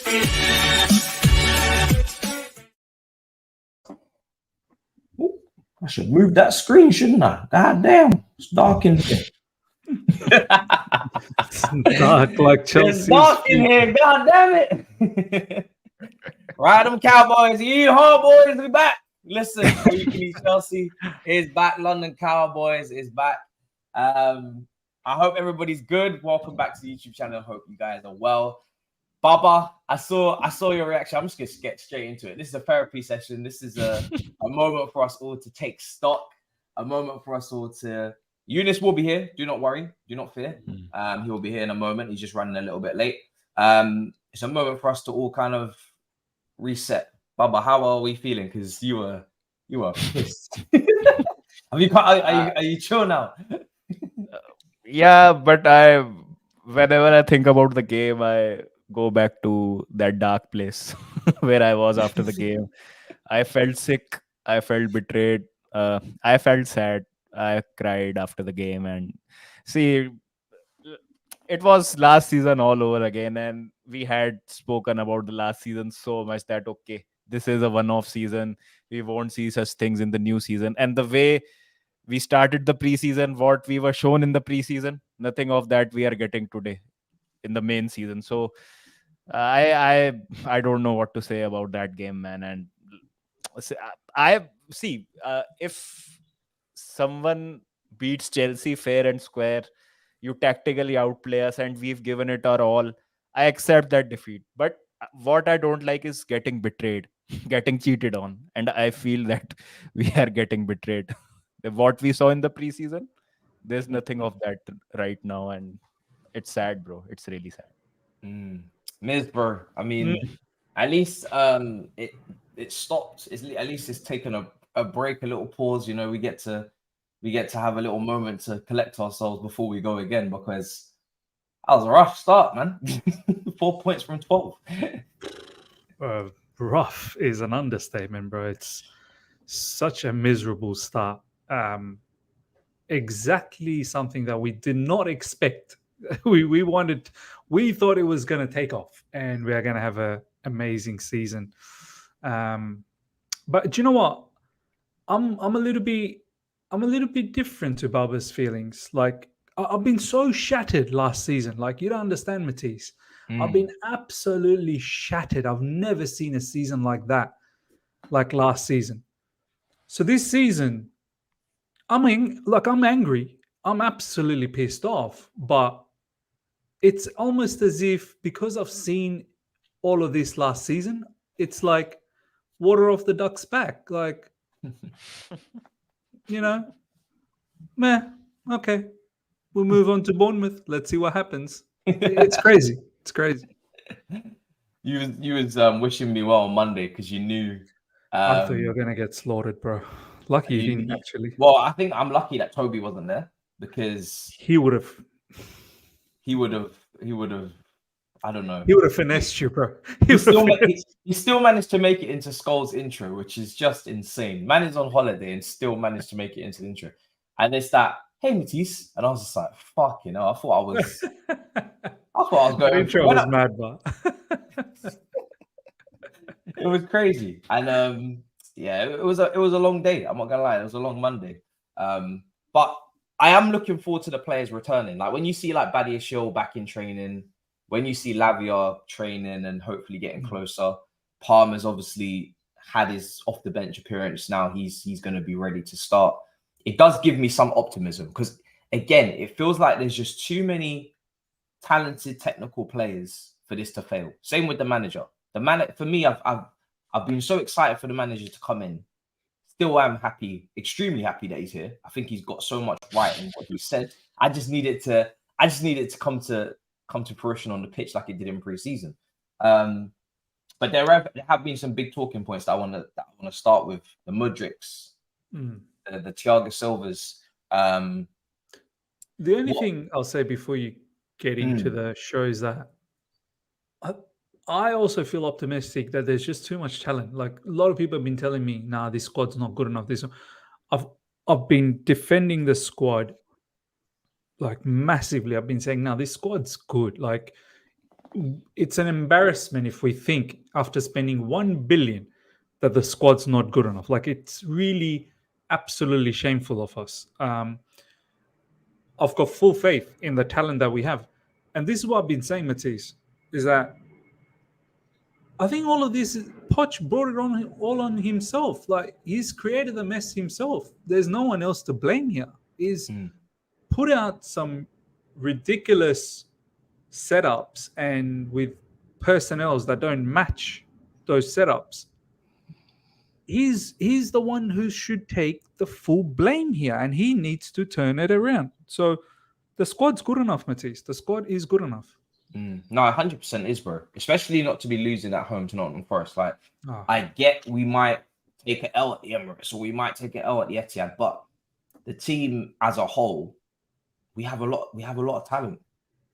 I should move that screen, shouldn't I? God damn, it's dark in here. It's dark like Chelsea. It's dark in here, god damn it. Ride them Cowboys, you hard boys, we back. Listen, Weekly Chelsea is back. London Cowboys is back. I hope everybody's good. Welcome back to the YouTube channel. Hope you guys are well. Baba, I saw your reaction. I'm just gonna get straight into it. This is a therapy session. This is a moment for us all to take stock. A moment for us all to. Younes will be here. Do not worry. Do not fear. He will be here in a moment. He's just running a little bit late. It's a moment for us to all kind of reset. Baba, how are we feeling? Because you are pissed. Are you chill now? Yeah, but whenever I think about the game, I go back to that dark place where I was after the game. I felt sick. I felt betrayed. I felt sad. I cried after the game. And see, it was last season all over again. And we had spoken about the last season so much that, okay, this is a one-off season. We won't see such things in the new season. And the way we started the preseason, what we were shown in the preseason, nothing of that we are getting today in the main season. So I don't know what to say about that game, man. And I see if someone beats Chelsea fair and square, you tactically outplay us, and we've given it our all. I accept that defeat, but what I don't like is getting betrayed, getting cheated on, and I feel that we are getting betrayed. What we saw in the preseason, there's nothing of that right now, and it's sad, bro. It's really sad. Miz, bro. I mean, at least it stopped. At least it's taken a break, a little pause. You know, we get to have a little moment to collect ourselves before we go again, because that was a rough start, man. 4 points from 12. Rough is an understatement, bro. It's such a miserable start. Exactly something that we did not expect. We thought it was going to take off, and we are going to have an amazing season. But do you know what? I'm a little bit different to Baba's feelings. Like, I've been so shattered last season. Like, you don't understand, Matisse. I've been absolutely shattered. I've never seen a season like that, like last season. So this season, I'm angry. I'm absolutely pissed off. But it's almost as if, because I've seen all of this last season, it's like water off the duck's back. Like, you know, meh, okay. We'll move on to Bournemouth. Let's see what happens. It's crazy. It's crazy. You was wishing me well on Monday because you knew. I thought you were gonna get slaughtered, bro. Lucky you didn't actually. Well, I think I'm lucky that Toby wasn't there, because he would have. I don't know. He would have finessed you, bro. He still managed to make it into Skull's intro, which is just insane. Man is on holiday and still managed to make it into the intro. And it's that, hey, Matisse. And I was just like, fuck, you know, I thought I was going. The intro was mad, but it was crazy. And yeah, it was a long day. I'm not gonna lie, it was a long Monday. But I am looking forward to the players returning. Like, when you see like Badiashile back in training, when you see Lavia training and hopefully getting closer, Palmer's obviously had his off the bench appearance. Now he's going to be ready to start. It does give me some optimism, because again, it feels like there's just too many talented technical players for this to fail. Same with the manager. For me, I've been so excited for the manager to come in. Still am happy, extremely happy that he's here. I think he's got so much right in what he said. I just need it to come to fruition on the pitch like it did in pre-season. But there have been some big talking points that I want to start with. The Mudriks, the Thiago Silvas. The only thing I'll say before you get into the show is that I also feel optimistic that there's just too much talent. Like, a lot of people have been telling me, nah, this squad's not good enough. I've been defending the squad like massively. I've been saying, now this squad's good. Like, it's an embarrassment if we think after spending 1 billion that the squad's not good enough. Like, it's really absolutely shameful of us. I've got full faith in the talent that we have. And this is what I've been saying, Matisse, is that I think all of this, Poch brought it on all on himself. Like, he's created the mess himself. There's no one else to blame here. He's put out some ridiculous setups and with personnels that don't match those setups. He's the one who should take the full blame here, and he needs to turn it around. So the squad's good enough, Matisse. The squad is good enough. No, 100% is, bro. Especially not to be losing at home to Nottingham Forest. Like, I get we might take an L at the Emirates or we might take an L at the Etihad, but the team as a whole, we have a lot of talent.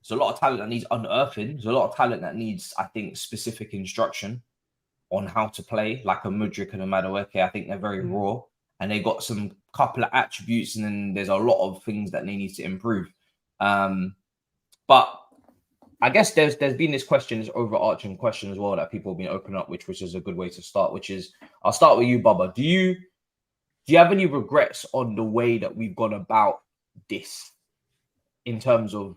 There's a lot of talent that needs unearthing. There's a lot of talent that needs, I think, specific instruction on how to play, like a Mudryk and a Madueke. I think they're very raw and they got some couple of attributes, and then there's a lot of things that they need to improve. But I guess there's been this overarching question as well that people have been opening up, which is a good way to start, which is, I'll start with you, Baba. Do you have any regrets on the way that we've gone about this in terms of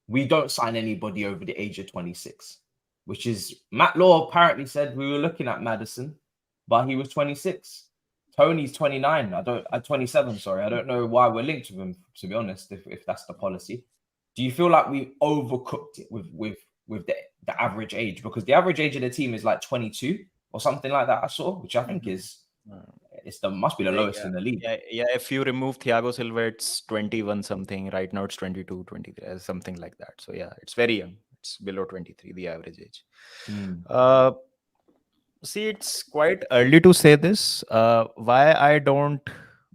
we don't sign anybody over the age of 26, which is Matt Law apparently said we were looking at Maddison, but he was 26. Tony's 29. 27. Sorry, I don't know why we're linked with him, to be honest. If that's the policy, do you feel like we overcooked it with the average age? Because the average age of the team is like 22 or something like that. I saw, which I think is must be the lowest in the league. Yeah. If you remove Thiago Silva, it's 21 something. Right now it's 22, 23, something like that. So yeah, it's very young. It's below 23, the average age. See, it's quite early to say this. Why I don't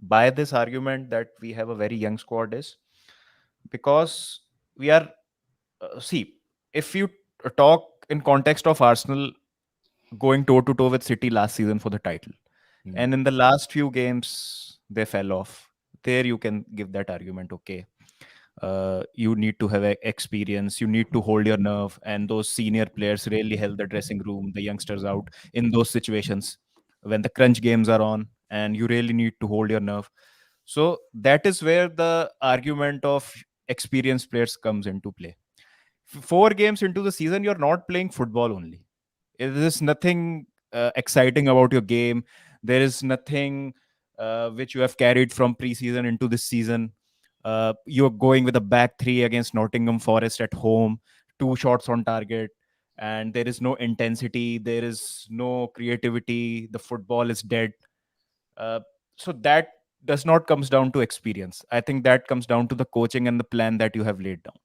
buy this argument that we have a very young squad is because we are, if you talk in context of Arsenal going toe-to-toe with City last season for the title, and in the last few games, they fell off. There you can give that argument, okay. You need to have experience, you need to hold your nerve, and those senior players really held the dressing room, the youngsters out in those situations when the crunch games are on, and you really need to hold your nerve. So that is where the argument of experienced players comes into play. 4 games into the season, you're not playing football only. There is nothing exciting about your game. There is nothing which you have carried from preseason into this season. You're going with a back 3 against Nottingham Forest at home, 2 shots on target, and there is no intensity, there is no creativity, the football is dead. So that does not comes down to experience. I think that comes down to the coaching and the plan that you have laid down.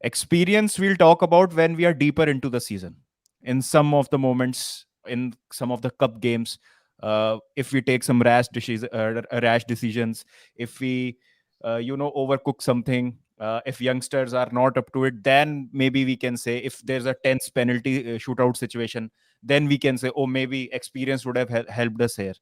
Experience we'll talk about when we are deeper into the season. In some of the moments, in some of the cup games, if we take some rash decisions, if we overcook something, if youngsters are not up to it, then maybe we can say, if there's a tense penalty shootout situation, then we can say, oh, maybe experience would have helped us here.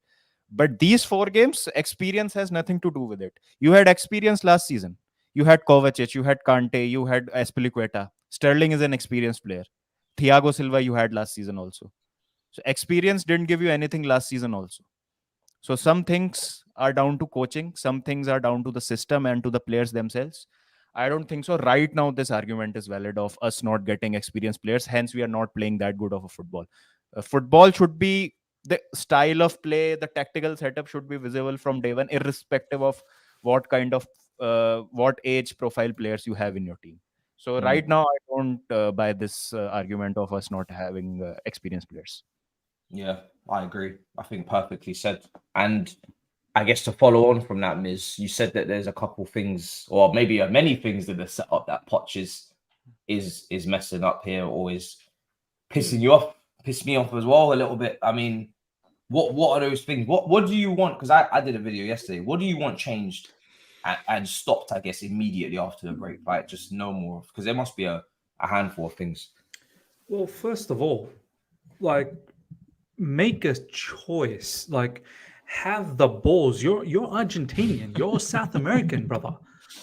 But these 4 games, experience has nothing to do with it. You had experience last season. You had Kovacic, you had Kante, you had Azpilicueta. Sterling is an experienced player. Thiago Silva you had last season also. So experience didn't give you anything last season also. So some things are down to coaching, some things are down to the system and to the players themselves. I don't think so. Right now, this argument is valid of us not getting experienced players. Hence, we are not playing that good of a football. Football should be the style of play, the tactical setup should be visible from day one, irrespective of what kind of what age profile players you have in your team. So right now, I don't buy this argument of us not having experienced players. Yeah, I agree. I think perfectly said. And I guess to follow on from that, Miz, you said that there's a couple things, or maybe many things that are set up that Poch is messing up here, or is pissing you off, pissed me off as well a little bit. I mean, what are those things? What do you want? Because I did a video yesterday. What do you want changed and stopped, I guess, immediately after the break? Like, just no more, because there must be a handful of things. Well, first of all, like, make a choice. Like, have the balls. You're Argentinian. You're South American, brother.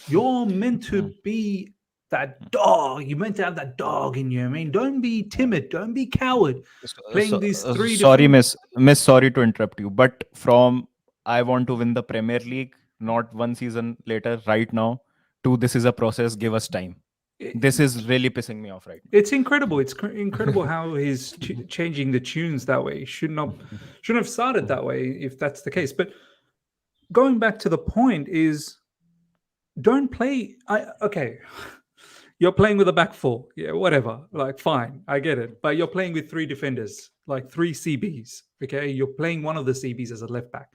You're meant to be that dog. You're meant to have that dog in you. I mean, don't be timid. Don't be coward. Playing these three sorry, different- miss, sorry to interrupt you, but from I want to win the Premier League, not one season later, right now, to this is a process, give us time. This is really pissing me off right now. It's incredible. It's incredible how he's changing the tunes that way. Shouldn't have started that way if that's the case. But going back to the point is, don't play. Okay, you're playing with a back four. Yeah, whatever. Like, fine, I get it. But you're playing with three defenders, like three CBs. Okay, you're playing one of the CBs as a left back.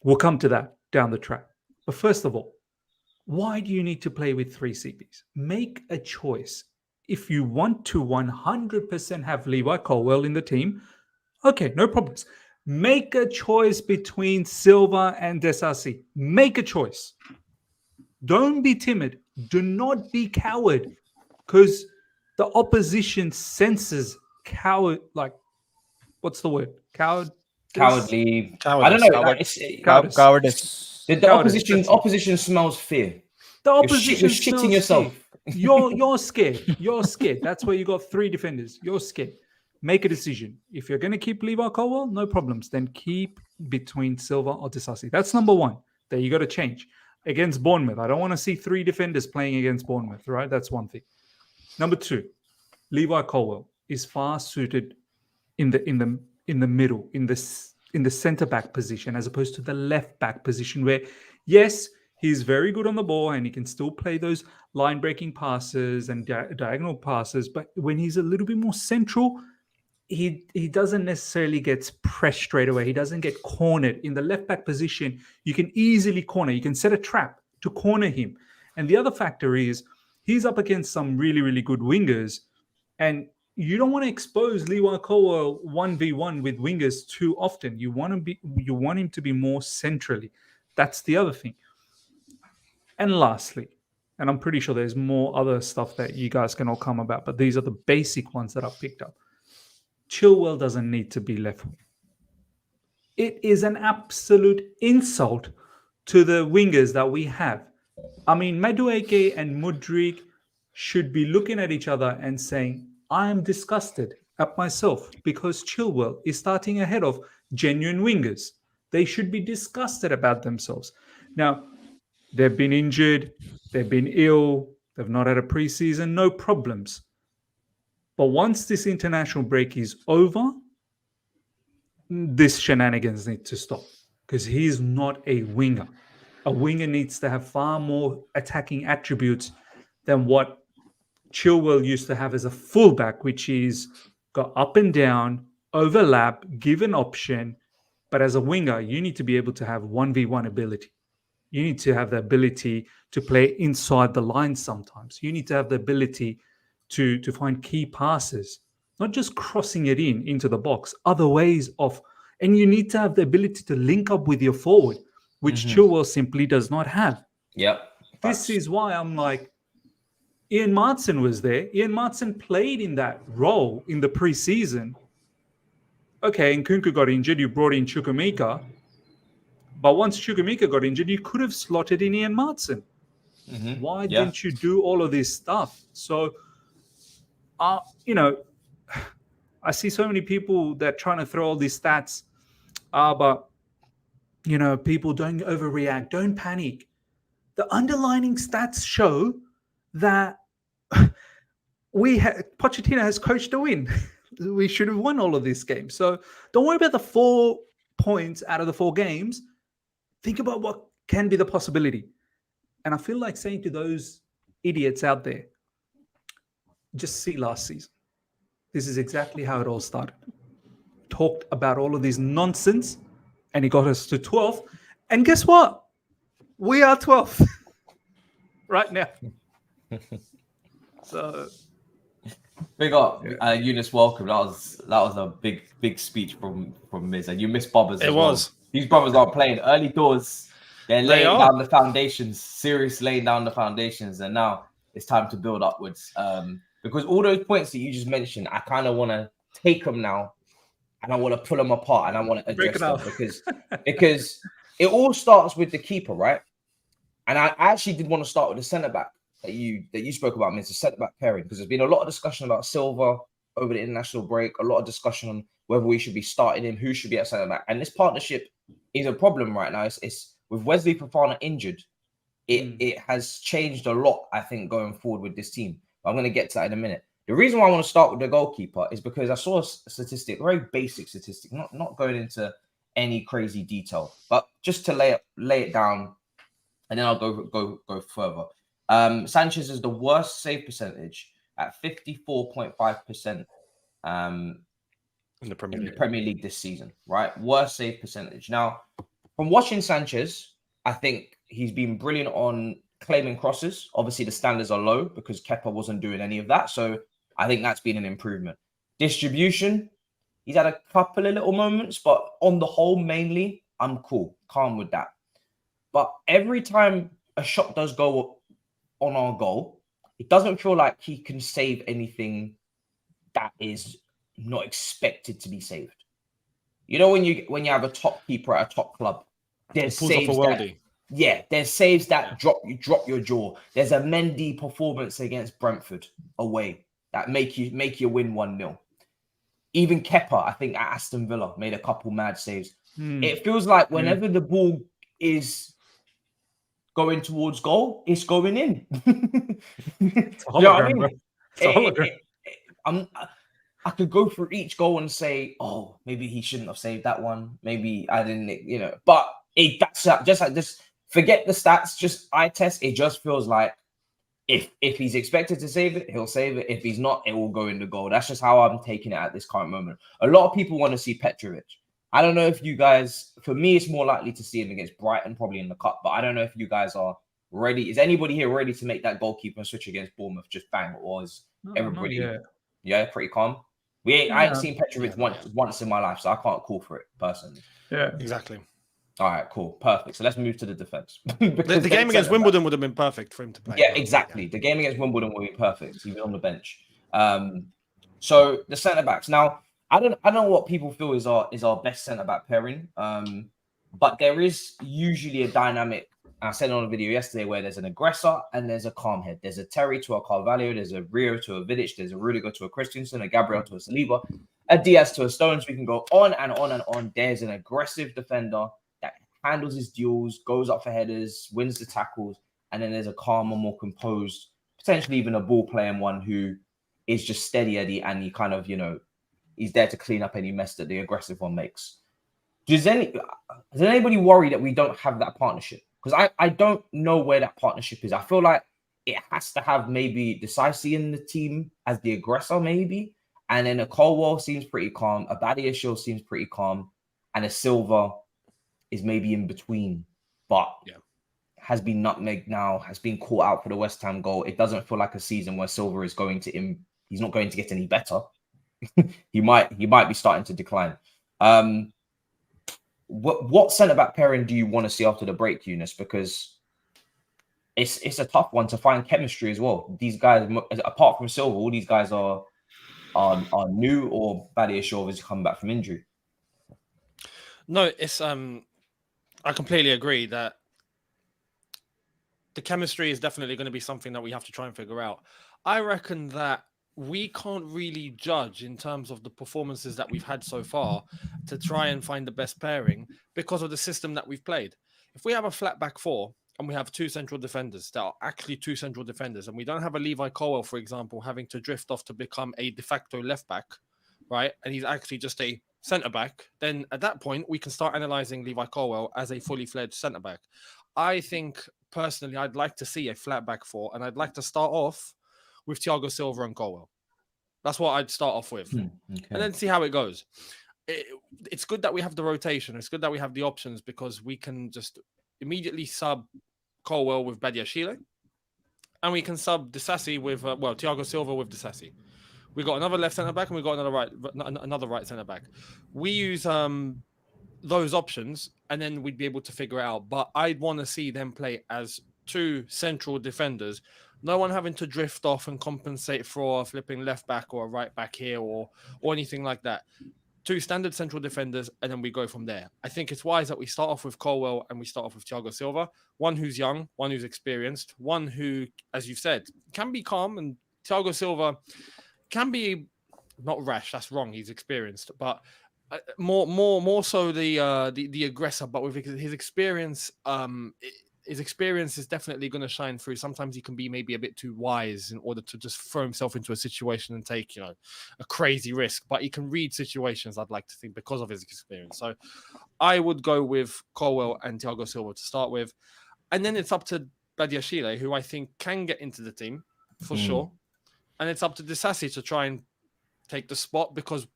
We'll come to that down the track. But first of all, why do you need to play with three CBs? Make a choice. If you want to 100% have Levi Colwill in the team, okay, no problems. Make a choice between Silva and Desasi. Make a choice. Don't be timid. Do not be coward, because the opposition senses coward. Like, what's the word? Cowardly. Cowardice. I don't know. Cowardice. Cowardice. The opposition smells fear. The opposition You're shitting smells yourself. fear. You're scared. You're scared. That's why you got three defenders. You're scared. Make a decision. If you're going to keep Levi Colwill, no problems. Then keep between Silva or Disasi. That's number one. That you got to change. Against Bournemouth, I don't want to see three defenders playing against Bournemouth, right? That's one thing. Number two, Levi Colwill is far suited in the middle, in the centre back position, as opposed to the left back position, where yes, he's very good on the ball and he can still play those line breaking passes and diagonal passes, but when he's a little bit more central, he doesn't necessarily get pressed straight away. He doesn't get cornered. In the left back position, you can easily corner. You can set a trap to corner him. And the other factor is he's up against some really, really good wingers, and you don't want to expose Levi Colwill 1v1 with wingers too often. You want him to be more centrally. That's the other thing. And lastly, and I'm pretty sure there's more other stuff that you guys can all come about, but these are the basic ones that I've picked up. Chilwell doesn't need to be left wing. It is an absolute insult to the wingers that we have. I mean, Madueke and Mudryk should be looking at each other and saying, I am disgusted at myself because Chilwell is starting ahead of genuine wingers. They should be disgusted about themselves. Now, they've been injured, they've been ill, they've not had a preseason, no problems. But once this international break is over, this shenanigans need to stop, because he's not a winger. A winger needs to have far more attacking attributes than what Chilwell used to have as a fullback, which is got up and down, overlap, give an option. But as a winger, you need to be able to have 1v1 ability. You need to have the ability to play inside the line sometimes. You need to have the ability to find key passes, not just crossing it into the box, other ways of, and you need to have the ability to link up with your forward, which Chilwell simply does not have. Yep. This is why I'm like, Ian Martin was there. Ian Martin played in that role in the preseason. Okay, and Nkunku got injured, you brought in Chukwuemeka. But once Chukwuemeka got injured, you could have slotted in Ian Martin. Why didn't you do all of this stuff? So, I see so many people that are trying to throw all these stats, but, people don't overreact, don't panic. The underlying stats show that Pochettino has coached a win. We should have won all of these games. So don't worry about the 4 points out of the 4 games. Think about what can be the possibility. And I feel like saying to those idiots out there, just see last season. This is exactly how it all started. Talked about all of this nonsense, and he got us to 12th. And guess what? We are 12th right now. So big up, Younes. Welcome. That was a big speech from Miz, and you missed Bobbers. It was. These brothers are playing early doors. They're laying down the foundations, seriously laying down the foundations, and now it's time to build upwards. Because all those points that you just mentioned, I kind of want to take them now, and I want to pull them apart, and I want to address them because it all starts with the keeper, right? And I actually did want to start with the centre back, that you spoke about, Mr. Centre back pairing, because there's been a lot of discussion about Silva over the international break, a lot of discussion on whether we should be starting him, who should be at centre back, and this partnership is a problem right now. It's with Wesley Fofana injured, it has changed a lot, I think, going forward with this team. I'm going to get to that in a minute. The reason why I want to start with the goalkeeper is because I saw a statistic, very basic statistic, not going into any crazy detail, but just to lay it down, and then I'll go further. Sanchez is the worst save percentage at 54.5% in the Premier League this season, right? Worst save percentage. Now, from watching Sanchez, I think he's been brilliant on claiming crosses. Obviously, the standards are low because Kepa wasn't doing any of that. So I think that's been an improvement. Distribution, he's had a couple of little moments, but on the whole, mainly, I'm calm with that. But every time a shot does go on our goal, it doesn't feel like he can save anything that is not expected to be saved. You know, when you have a top keeper at a top club, there's saves there's saves that drop your jaw. There's a Mendy performance against Brentford away that make you win 1-0. Even Kepa, I think at Aston Villa, made a couple mad saves. It feels like whenever the ball is going towards goal, it's going in. It's a hologram, bro. It's a hologram. I could go through each goal and say, oh, maybe he shouldn't have saved that one. Maybe I didn't, but that's just like this. Forget the stats, just eye test. It just feels like if he's expected to save it, he'll save it. If he's not, it will go in the goal. That's just how I'm taking it at this current moment. A lot of people want to see Petrovic. I don't know if you guys, for me, it's more likely to see him against Brighton, probably in the cup, but I don't know if you guys are ready. Is anybody here ready to make that goalkeeper switch against Bournemouth? Just bang, or is everybody pretty calm? I ain't seen Petrovic once in my life, so I can't call for it personally. Yeah, exactly. All right, cool, perfect. So let's move to the defense. the game against Wimbledon would have been perfect for him to play. Yeah, exactly. The game against Wimbledon would be perfect. He was on the bench. So the centre backs. Now, I don't know what people feel is our best centre back pairing. But there is usually a dynamic. I said on a video yesterday where there's an aggressor and there's a calm head. There's a Terry to a Carvalho, there's a Rio to a Vidic, there's a Rudiger to a Christensen, a Gabriel to a Saliba, a Diaz to a Stones. We can go on and on and on. There's an aggressive defender that handles his duels, goes up for headers, wins the tackles, and then there's a calmer, more composed, potentially even a ball playing one who is just steady Eddie, and he kind of, he's there to clean up any mess that the aggressive one makes. Does anybody worry that we don't have that partnership? Because I don't know where that partnership is. I feel like it has to have maybe Decisive in the team as the aggressor, maybe. And then a Colwell seems pretty calm. A Badiashile seems pretty calm. And a Silva is maybe in between. But has been nutmegged now, has been caught out for the West Ham goal. It doesn't feel like a season where Silva is going to... He's not going to get any better. He might be starting to decline. What centre-back pairing do you want to see after the break, Younes? Because it's a tough one to find chemistry as well. These guys, apart from Silva, all these guys are new, or Badiashile has come back from injury. No, it's I completely agree that the chemistry is definitely going to be something that we have to try and figure out. I reckon that we can't really judge in terms of the performances that we've had so far to try and find the best pairing because of the system that we've played. If we have a flat back four and we have two central defenders that are actually two central defenders, and we don't have a Levi Colwell, for example, having to drift off to become a de facto left back, right? And he's actually just a centre back, then at that point, we can start analysing Levi Colwell as a fully fledged centre back. I think personally, I'd like to see a flat back four, and I'd like to start off with Thiago Silva and Colwell. That's what I'd start off with. And then see how it goes. It's good that we have the rotation. It's good that we have the options because we can just immediately sub Colwell with Badiashile. And we can sub Disasi with, Thiago Silva with Disasi. We got another left centre-back and we got another right centre-back. We use those options and then we'd be able to figure it out. But I'd want to see them play as two central defenders. No one having to drift off and compensate for a flipping left back or a right back here or anything like that. 2 standard central defenders, and then we go from there. I think it's wise that we start off with Colwill and we start off with Thiago Silva, one who's young, one who's experienced, one who, as you've said, can be calm, and Thiago Silva can be not rash. That's wrong. He's experienced, but more so the aggressor. But with his experience, his experience is definitely going to shine through. Sometimes he can be maybe a bit too wise in order to just throw himself into a situation and take, a crazy risk. But he can read situations, I'd like to think, because of his experience. So I would go with Colwill and Thiago Silva to start with. And then it's up to Badiashile, who I think can get into the team for sure. And it's up to Disasi to try and take the spot, because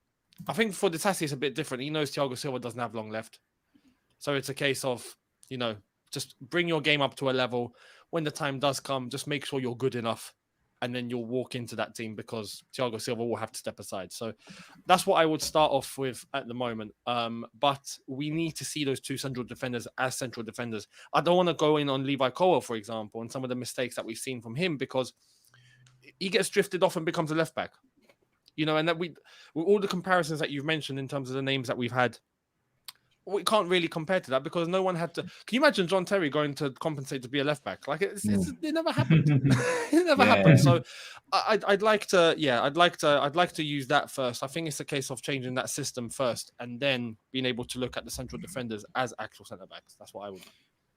I think for Disasi it's a bit different. He knows Thiago Silva doesn't have long left. So it's a case of, just bring your game up to a level. When the time does come, just make sure you're good enough, and then you'll walk into that team, because Thiago Silva will have to step aside. So that's what I would start off with at the moment. But we need to see those 2 central defenders as central defenders. I don't want to go in on Levi Colwill, for example, and some of the mistakes that we've seen from him, because he gets drifted off and becomes a left back. And that with all the comparisons that you've mentioned in terms of the names that we've had, we can't really compare to that, because no one had to. Can you imagine John Terry going to compensate to be a left back? Like it never happened. It never happened. So I'd like to use that first. I think it's a case of changing that system first, and then being able to look at the central defenders as actual centre backs. That's what I would do.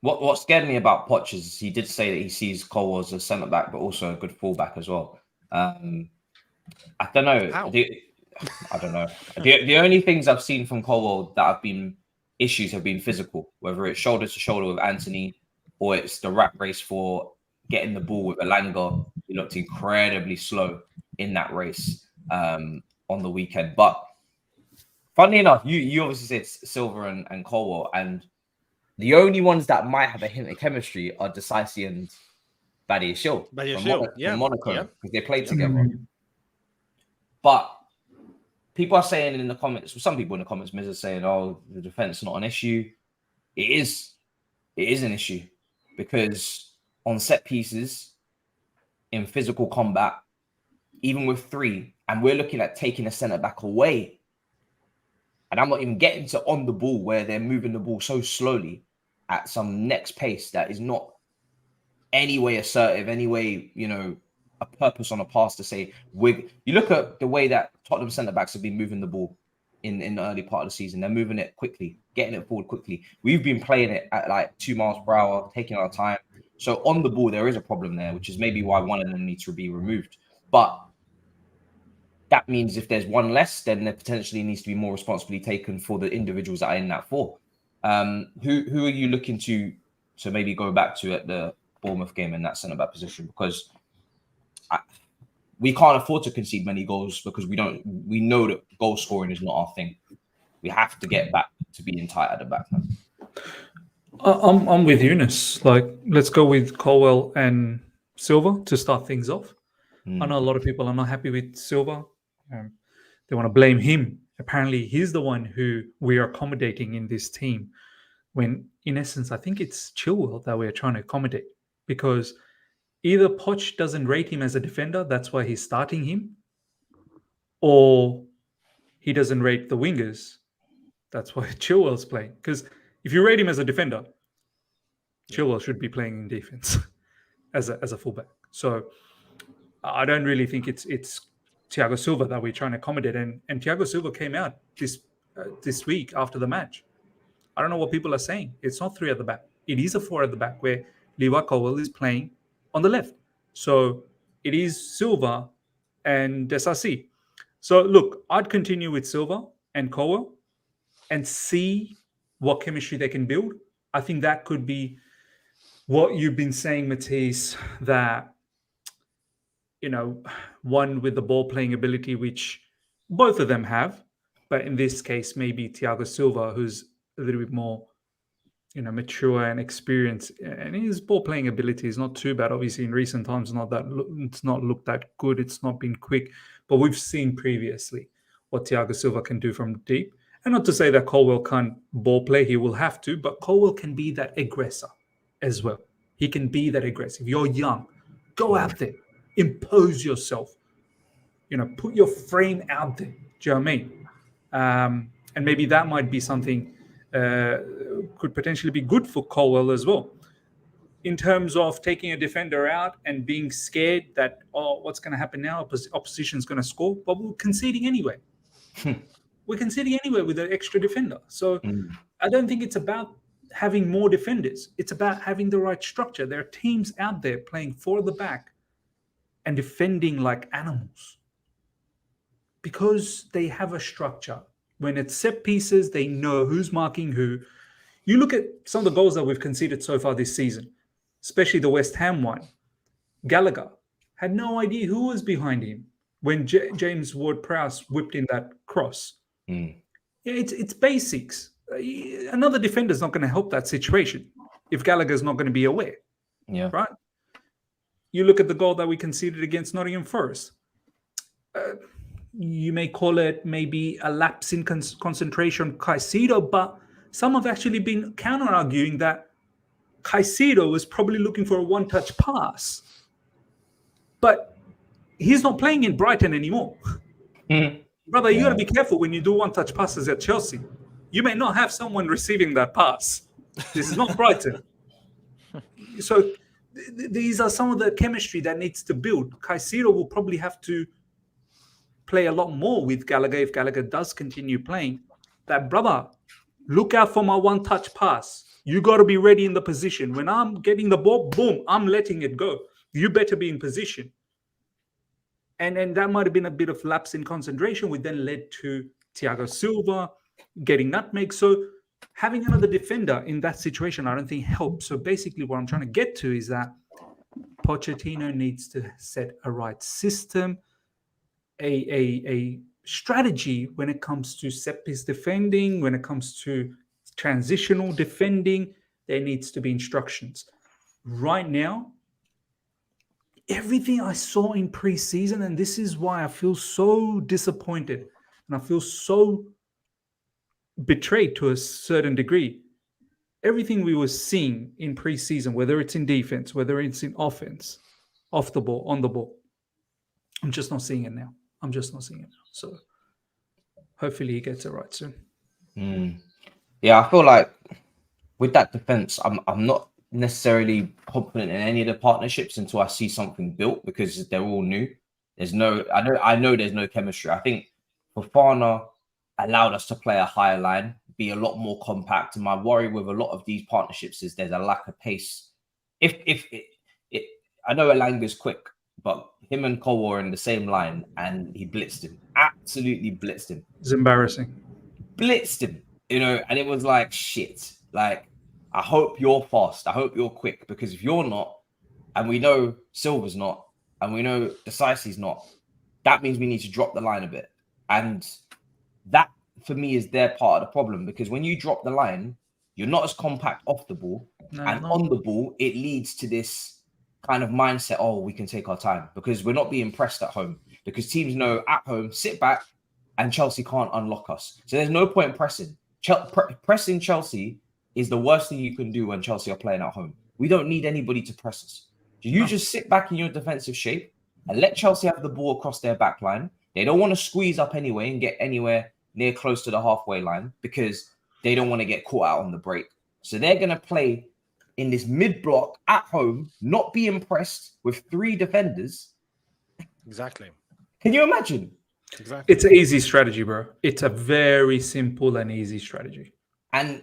What scared me about Poch is he did say that he sees Colwill as a centre back, but also a good fullback as well. I don't know. How? I don't know. The only things I've seen from Colwill that have been issues have been physical, whether it's shoulder to shoulder with Anthony or it's the rat race for getting the ball with Elanga. He looked incredibly slow in that race on the weekend. But funnily enough, you obviously said Silva and Colwill, and the only ones that might have a hint of chemistry are Disasi and Badiashile from Monaco, because they played together. But people are saying in the comments, some people in the comments, Miz are saying, "Oh, the defense is not an issue." It is an issue, because on set pieces, in physical combat, even with 3, and we're looking at taking a centre back away, and I'm not even getting to on the ball where they're moving the ball so slowly at some next pace that is not any way assertive, any way, a purpose on a pass to say, you look at the way that Tottenham centre-backs have been moving the ball in the early part of the season. They're moving it quickly, getting it forward quickly. We've been playing it at like 2 miles per hour, taking our time. So on the ball, there is a problem there, which is maybe why one of them needs to be removed. But that means if there's one less, then there potentially needs to be more responsibility taken for the individuals that are in that 4. Who are you looking to maybe go back to at the Bournemouth game in that centre-back position? Because we can't afford to concede many goals, because we know that goal scoring is not our thing. We have to get back to being tight at the back. I'm with Younes. Like, let's go with Colwill and Silva to start things off. I know a lot of people are not happy with Silva. They want to blame him. Apparently, he's the one who we are accommodating in this team, when in essence, I think it's Chilwell that we're trying to accommodate, because either Poch doesn't rate him as a defender, that's why he's starting him, or he doesn't rate the wingers, that's why Chilwell's playing. Because if you rate him as a defender, Chilwell should be playing in defense as a fullback. So I don't really think it's Thiago Silva that we're trying to accommodate. And Thiago Silva came out this week after the match. I don't know what people are saying. It's not 3 at the back. It is a 4 at the back, where Levi Colwill is playing on the left. So it is Silva and Disasi. So look, I'd continue with Silva and Colwill and see what chemistry they can build. I think that could be what you've been saying, Matisse, that, one with the ball playing ability, which both of them have, but in this case, maybe Thiago Silva, who's a little bit more, mature and experienced, and his ball playing ability is not too bad. Obviously, in recent times, it's not looked that good. It's not been quick, but we've seen previously what Thiago Silva can do from deep. And not to say that Colwill can't ball play, he will have to, but Colwill can be that aggressor as well. He can be that aggressive. You're young, go out there, impose yourself, put your frame out there. Do you know what I mean? and maybe that might be something could potentially be good for Colwell as well. In terms of taking a defender out and being scared that, oh, what's going to happen now? Opposition's going to score, but we're conceding anyway. We're conceding anyway with an extra defender. So I don't think it's about having more defenders. It's about having the right structure. There are teams out there playing for the back and defending like animals because they have a structure. When it's set pieces, they know who's marking who. You look at some of the goals that we've conceded so far this season, especially the West Ham one. Gallagher had no idea who was behind him when James Ward-Prowse whipped in that cross. Yeah, it's basics. Another defender's not going to help that situation if Gallagher's not going to be aware. Yeah. Right? You look at the goal that we conceded against Nottingham Forest. You may call it maybe a lapse in concentration, Caicedo, but some have actually been counter-arguing that Caicedo was probably looking for a one-touch pass. But he's not playing in Brighton anymore. Brother, you got to be careful when you do one-touch passes at Chelsea. You may not have someone receiving that pass. This is not Brighton. So these are some of the chemistry that needs to build. Caicedo will probably have to play a lot more with Gallagher if Gallagher does continue playing. That, brother, look out for my one-touch pass. You got to be ready in the position. When I'm getting the ball, boom, I'm letting it go. You better be in position. And that might have been a bit of lapse in concentration, which then led to Thiago Silva getting nutmeg. So having another defender in that situation, I don't think helps. So basically what I'm trying to get to is that Pochettino needs to set a right system, a strategy when it comes to set piece defending, when it comes to transitional defending. There needs to be instructions. Right now, everything I saw in pre-season, and this is why I feel so disappointed and I feel so betrayed to a certain degree. Everything we were seeing in pre-season, whether it's in defense, whether it's in offense, off the ball, on the ball, I'm just not seeing it now. So hopefully he gets it right soon. Yeah, I feel like with that defense, I'm not necessarily confident in any of the partnerships until I see something built, because they're all new. I know there's no chemistry. I think Fofana allowed us to play a higher line, be a lot more compact. And my worry with a lot of these partnerships is there's a lack of pace. I know Elanga's quick, but him and Cole were in the same line and he blitzed him. Absolutely blitzed him. It's embarrassing. Blitzed him, and it was like, shit. Like, I hope you're fast. I hope you're quick, because if you're not, and we know Silva's not, and we know Decisi's not, that means we need to drop the line a bit. And that, for me, is their part of the problem, because when you drop the line, you're not as compact off the ball. On the ball, it leads to this kind of mindset, oh, we can take our time, because we're not being pressed at home, because teams know at home, sit back, and Chelsea can't unlock us. So there's no point in pressing. Pressing Chelsea is the worst thing you can do when Chelsea are playing at home. We don't need anybody to press us. So you just sit back in your defensive shape and let Chelsea have the ball across their back line. They don't want to squeeze up anyway and get anywhere near close to the halfway line, because they don't want to get caught out on the break. So they're going to play in this mid-block at home, not be impressed with 3 defenders. Exactly. Can you imagine? Exactly. It's an easy strategy, bro. It's a very simple and easy strategy. And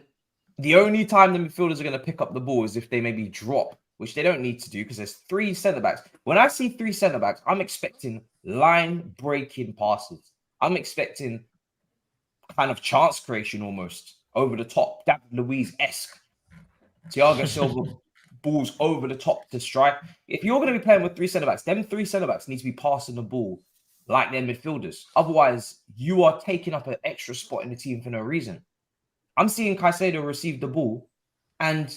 the only time the midfielders are going to pick up the ball is if they maybe drop, which they don't need to do, because there's 3 centre-backs. When I see 3 centre-backs, I'm expecting line-breaking passes. I'm expecting kind of chance creation almost over the top. David Luiz-esque. Thiago Silva balls over the top to strike. If you're going to be playing with 3 centre-backs, them 3 centre-backs need to be passing the ball like their midfielders. Otherwise, you are taking up an extra spot in the team for no reason. I'm seeing Caicedo receive the ball, and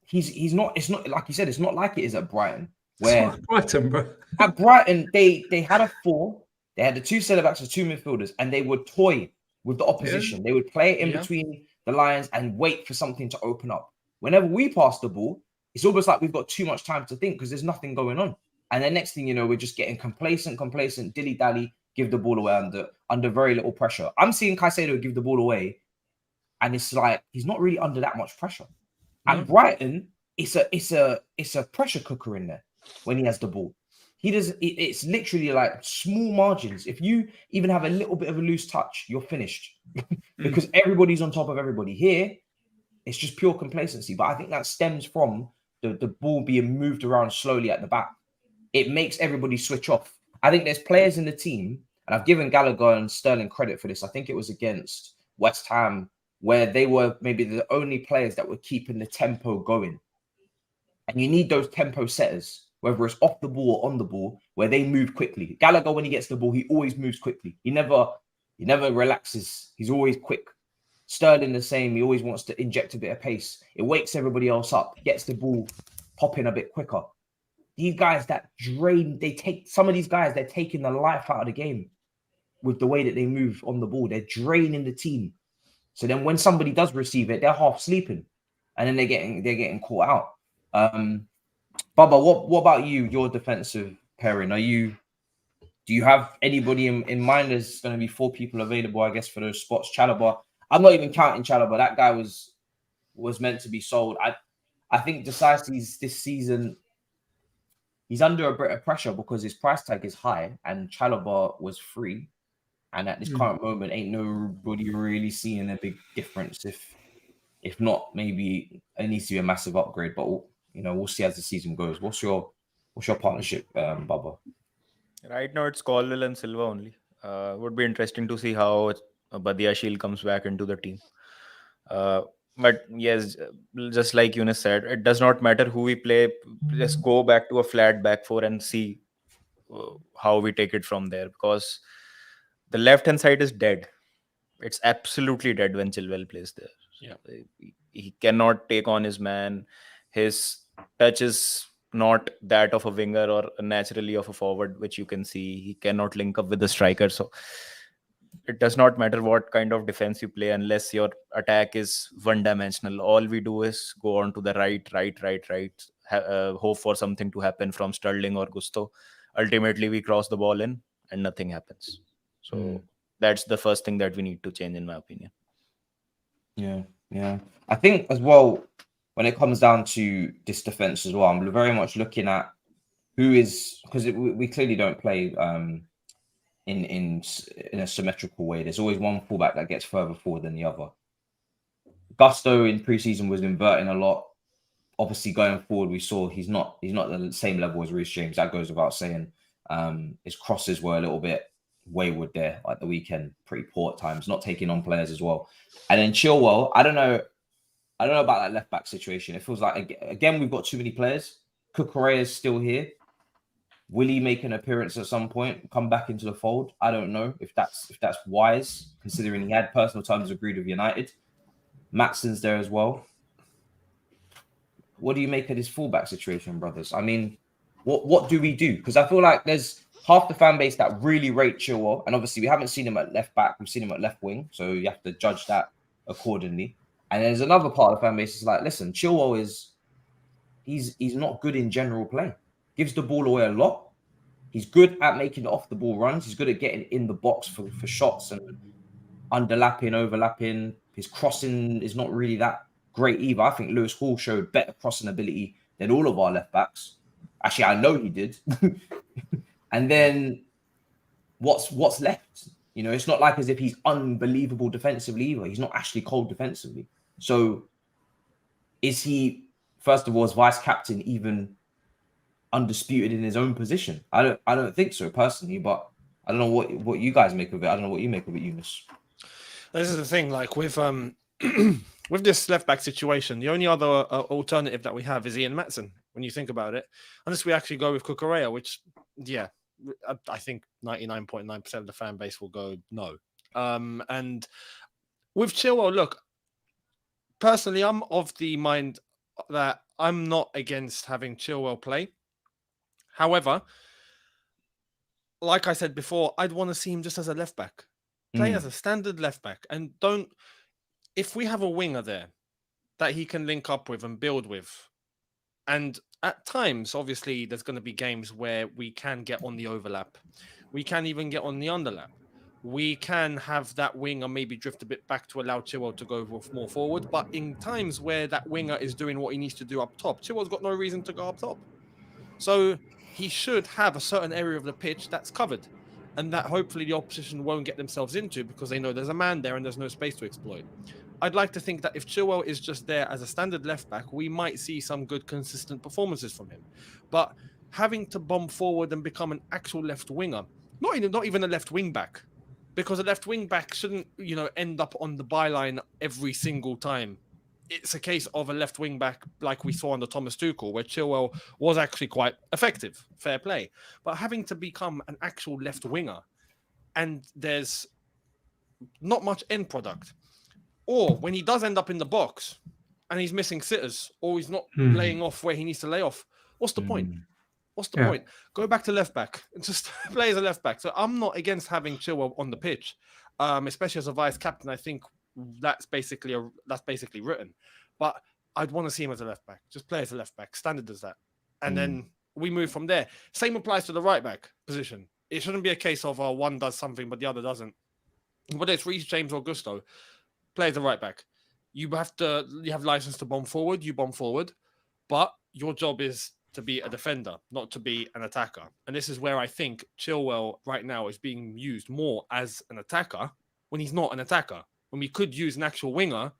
he's not. It's not like you said. It's not like it is at Brighton, where it's not Brighton, bro. At Brighton they had a 4. They had the 2 centre backs and 2 midfielders, and they would toy with the opposition. They would play in between the lines and wait for something to open up. Whenever we pass the ball, it's almost like we've got too much time to think because there's nothing going on. And then next thing you know, we're just getting complacent, dilly-dally, give the ball away under very little pressure. I'm seeing Caicedo give the ball away, and it's like he's not really under that much pressure. And Brighton, it's a pressure cooker in there when he has the ball. He does. It's literally like small margins. If you even have a little bit of a loose touch, you're finished because everybody's on top of everybody. Here, it's just pure complacency. But I think that stems from the ball being moved around slowly at the back. It makes everybody switch off. I think there's players in the team, and I've given Gallagher and Sterling credit for this. I think it was against West Ham, where they were maybe the only players that were keeping the tempo going. And you need those tempo setters, whether it's off the ball or on the ball, where they move quickly. Gallagher, when he gets the ball, he always moves quickly. He never relaxes. He's always quick. Sterling the same. He always wants to inject a bit of pace. It wakes everybody else up, gets the ball popping a bit quicker. These guys that drain, some of these guys, they're taking the life out of the game with the way that they move on the ball. They're draining the team. So then when somebody does receive it, they're half sleeping, and then they're getting caught out. Baba, what about you? Your defensive pairing? Do you have anybody in mind? There's going to be 4 people available, I guess, for those spots. Chalobah, I'm not even counting Chalobah. That guy was meant to be sold. I think Decisi's this season, he's under a bit of pressure because his price tag is high, and Chalobah was free. And at this current moment, ain't nobody really seeing a big difference. If not, maybe it needs to be a massive upgrade. But we'll see as the season goes. What's your partnership, Baba? Right now, it's Colwell and Silva only. Would be interesting to see how Badiashile comes back into the team. But yes, just like Younes said, it does not matter who we play. Just go back to a flat back four and see how we take it from there. Because the left-hand side is dead. It's absolutely dead when Chilwell plays there. Yeah. He cannot take on his man. His touch is not that of a winger or naturally of a forward, which you can see. He cannot link up with the striker. So it does not matter what kind of defense you play unless your attack is one-dimensional. All we do is go on to the right, hope for something to happen from Sterling or Gusto. Ultimately, we cross the ball in and nothing happens. So that's the first thing that we need to change, in my opinion. Yeah. I think as well, when it comes down to this defense as well, I'm very much looking at who is, because we clearly don't play in a symmetrical way. There's always one fullback that gets further forward than the other. Gusto in preseason was inverting a lot. Obviously, going forward, we saw he's not the same level as Reece James. That goes without saying. His crosses were a little bit wayward there at the weekend, pretty poor at times, not taking on players as well. And then Chilwell, I don't know about that left back situation. It feels like again we've got too many players. Cucurella is still here. Will he make an appearance at some point, come back into the fold? I don't know if that's wise, considering he had personal terms agreed with United. Matson's there as well. What do you make of this fullback situation, brothers? I mean, what do we do? Because I feel like there's half the fan base that really rate Chilwell, and obviously we haven't seen him at left back. We've seen him at left wing, so you have to judge that accordingly. And there's another part of the fan base that's like, listen, Chilwell he's not good in general play. Gives the ball away a lot. He's good at making off the ball runs. He's good at getting in the box for shots and underlapping, overlapping. His crossing is not really that great either. I think Lewis Hall showed better crossing ability than all of our left backs. Actually, I know he did. And then what's left? It's not like as if he's unbelievable defensively either. He's not actually cold defensively. So is he, first of all, as vice captain, even undisputed in his own position? I don't think so personally, but I don't know what you guys make of it. I don't know what you make of it, Younes. This is the thing, like with with this left back situation, the only other alternative that we have is Ian Maatsen. When you think about it, unless we actually go with Cucurella, which I think 99.9% of the fan base will go no. And with Chilwell, look, personally, I'm of the mind that I'm not against having Chilwell play. However, like I said before, I'd want to see him just as a left back. Play as a standard left back. And if we have a winger there that he can link up with and build with, and at times, obviously, there's going to be games where we can get on the overlap. We can even get on the underlap. We can have that winger maybe drift a bit back to allow Chilwell to go more forward. But in times where that winger is doing what he needs to do up top, Chilwell's got no reason to go up top. So he should have a certain area of the pitch that's covered, and that hopefully the opposition won't get themselves into because they know there's a man there and there's no space to exploit. I'd like to think that if Chilwell is just there as a standard left back, we might see some good consistent performances from him. But having to bomb forward and become an actual left winger, not even a left wing back, because a left wing back shouldn't, end up on the byline every single time. It's a case of a left wing back like we saw under Thomas Tuchel, where Chilwell was actually quite effective, fair play. But having to become an actual left winger, and there's not much end product. Or when he does end up in the box and he's missing sitters, or he's not laying off where he needs to lay off, what's the point? What's the point? Go back to left back and just play as a left back. So I'm not against having Chilwell on the pitch, especially as a vice captain. I think that's basically written. But I'd want to see him as a left back. Just play as a left back, standard as that, and then we move from there. Same applies to the right back position. It shouldn't be a case of one does something but the other doesn't. Whether it's Reece James or Gusto, play as a right back. You have license to bomb forward. You bomb forward, but your job is to be a defender, not to be an attacker. And this is where I think Chilwell right now is being used more as an attacker when he's not an attacker. When we could use an actual winger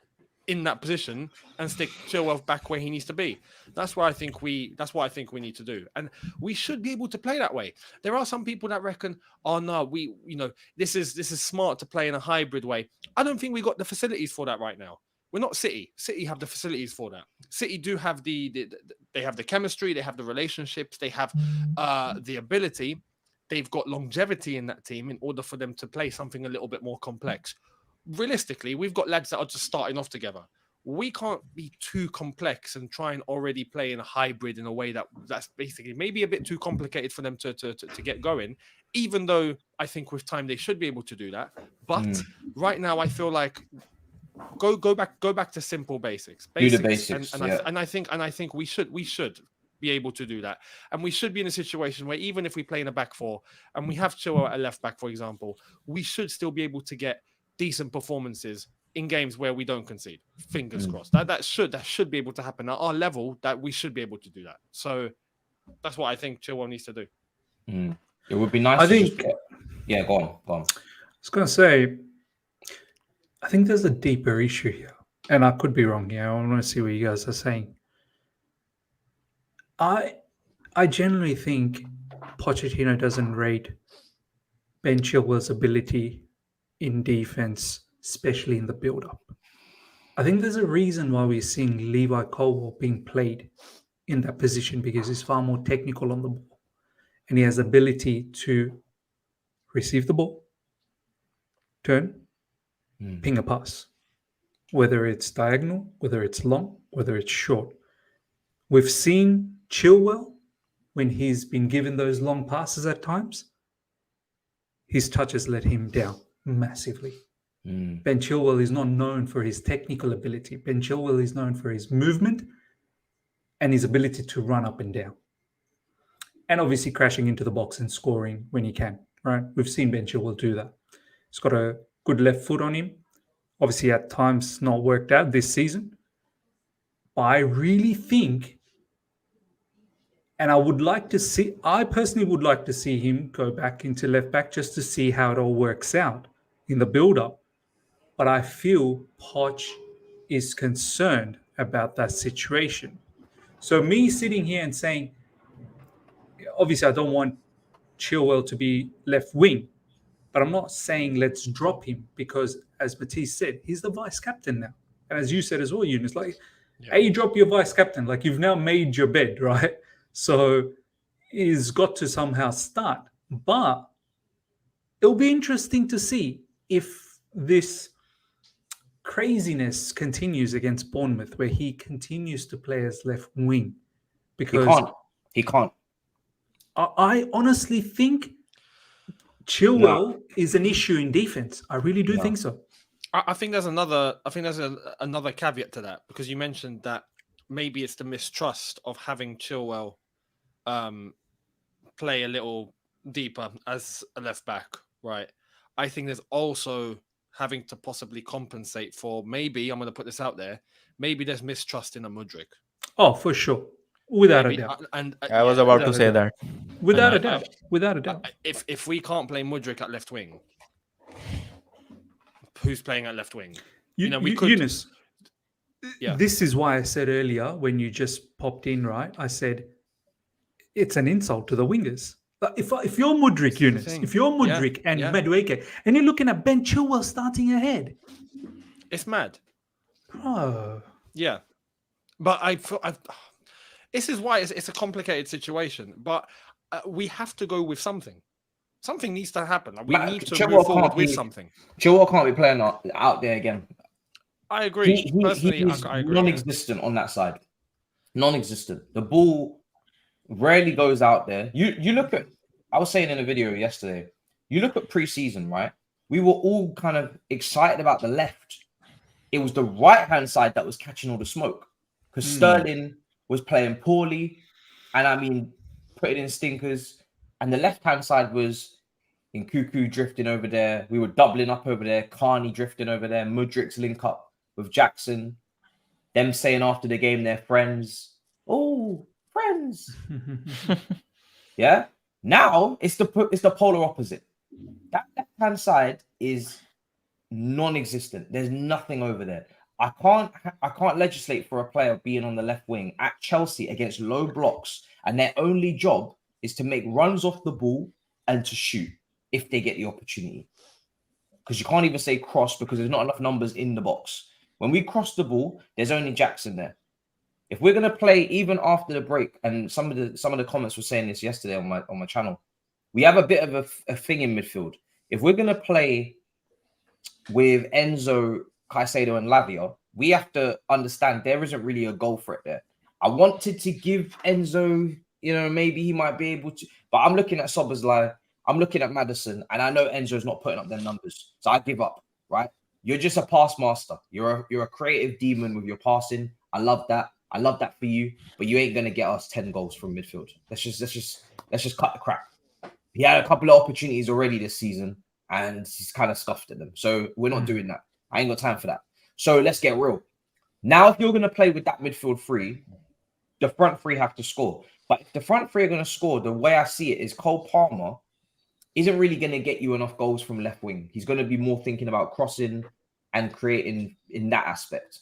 in that position and stick Chilwell back where he needs to be. That's what I think we need to do. And we should be able to play that way. There are some people that reckon, oh no, this is smart to play in a hybrid way. I don't think we got the facilities for that right now. We're not City. City have the facilities for that. City do have they have the chemistry, they have the relationships, they have the ability. They've got longevity in that team in order for them to play something a little bit more complex. Realistically, we've got lads that are just starting off together. We can't be too complex and try and already play in a hybrid in a way that's basically maybe a bit too complicated for them to get going, even though I think with time they should be able to do that. But right now I feel like go back to simple basics. Do the basics. And I think we should be able to do that. And we should be in a situation where even if we play in a back four and we have Chilwell at left back, for example, we should still be able to get decent performances in games where we don't concede. Fingers crossed. That should be able to happen at our level. That we should be able to do that. So that's what I think Chilwell needs to do. It would be nice. Go on. I was going to say, I think there's a deeper issue here, and I could be wrong here. I want to see what you guys are saying. I generally think Pochettino doesn't rate Ben Chilwell's ability in defense, especially in the build-up. I think there's a reason why we're seeing Levi Colwill being played in that position, because he's far more technical on the ball and he has the ability to receive the ball, turn, ping a pass, whether it's diagonal, whether it's long, whether it's short. We've seen Chilwell, when he's been given those long passes at times, his touches let him down massively. Ben Chilwell is not known for his technical ability. Ben Chilwell is known for his movement and his ability to run up and down. And obviously crashing into the box and scoring when he can, right? We've seen Ben Chilwell do that. He's got a good left foot on him. Obviously at times not worked out this season. But I really think, and I personally would like to see him go back into left back just to see how it all works out in the build-up. But I feel Poch is concerned about that situation. So me sitting here and saying, obviously I don't want Chilwell to be left wing, but I'm not saying let's drop him, because as Matisse said, he's the vice captain now. And as you said as well, Younes, you drop your vice captain, like you've now made your bed, right? So he's got to somehow start. But it'll be interesting to see if this craziness continues against Bournemouth, where he continues to play as left wing. Because he can't. I honestly think Chilwell is an issue in defense. I really do think so. I think there's another caveat to that, because you mentioned that maybe it's the mistrust of having Chilwell play a little deeper as a left back, right, I think there's also having to possibly compensate for maybe, I'm going to put this out there, maybe there's mistrust in a Mudryk. Oh, for sure. Without Maybe, a doubt. I was about to without a say doubt. that. Without a I- doubt. Without a doubt. if we can't play Mudryk at left wing, who's playing at left wing? We could. Younes, Yeah. this is why I said earlier when you just popped in, right? I said it's an insult to the wingers. But if you're Mudryk, the Younes, thing. if you're Yeah, Mudryk and yeah. Madueke, and you're looking at Ben Chilwell starting ahead, It's mad. bro. Yeah, but this is why it's a complicated situation. But we have to go with something. Something needs to happen. Like, we Matt, need to Chilwell move forward can't with be- something. Chilwell can't be playing out there again. I agree. Personally, He's I agree. non-existent on that side. Non-existent. The ball rarely goes out there. You look at. I was saying in a video yesterday. You look at pre-season, right? We were all kind of excited about the left. It was the right-hand side that was catching all the smoke because Sterling was playing poorly, and I mean, putting in stinkers. And the left-hand side was in Cuckoo drifting over there. We were doubling up over there. Carney drifting over there. Mudryk's link up with Jackson. Them saying after the game they're friends. Oh, friends. Yeah. Now it's the polar opposite. That left-hand side is non-existent. There's nothing over there. I can't legislate for a player being on the left wing at Chelsea against low blocks, and their only job is to make runs off the ball and to shoot if they get the opportunity. Because you can't even say cross because there's not enough numbers in the box. When we cross the ball, there's only Jackson there. If we're gonna play even after the break, and some of the comments were saying this yesterday on my channel, we have a bit of a thing in midfield. If we're gonna play with Enzo, Caicedo, and Lavia, we have to understand there isn't really a goal threat there. I wanted to give Enzo, maybe he might be able to, but I'm looking at Szoboszlai, I'm looking at Maddison, and I know Enzo's not putting up their numbers, so I give up. Right? You're just a pass master. You're a creative demon with your passing. I love that. I love that for you, but you ain't gonna get us 10 goals from midfield. Let's just cut the crap. He had a couple of opportunities already this season, and he's kind of scuffed at them. So we're not doing that. I ain't got time for that. So let's get real. Now, if you're gonna play with that midfield three, the front three have to score. But if the front three are gonna score, the way I see it is Cole Palmer isn't really gonna get you enough goals from left wing. He's gonna be more thinking about crossing and creating in that aspect.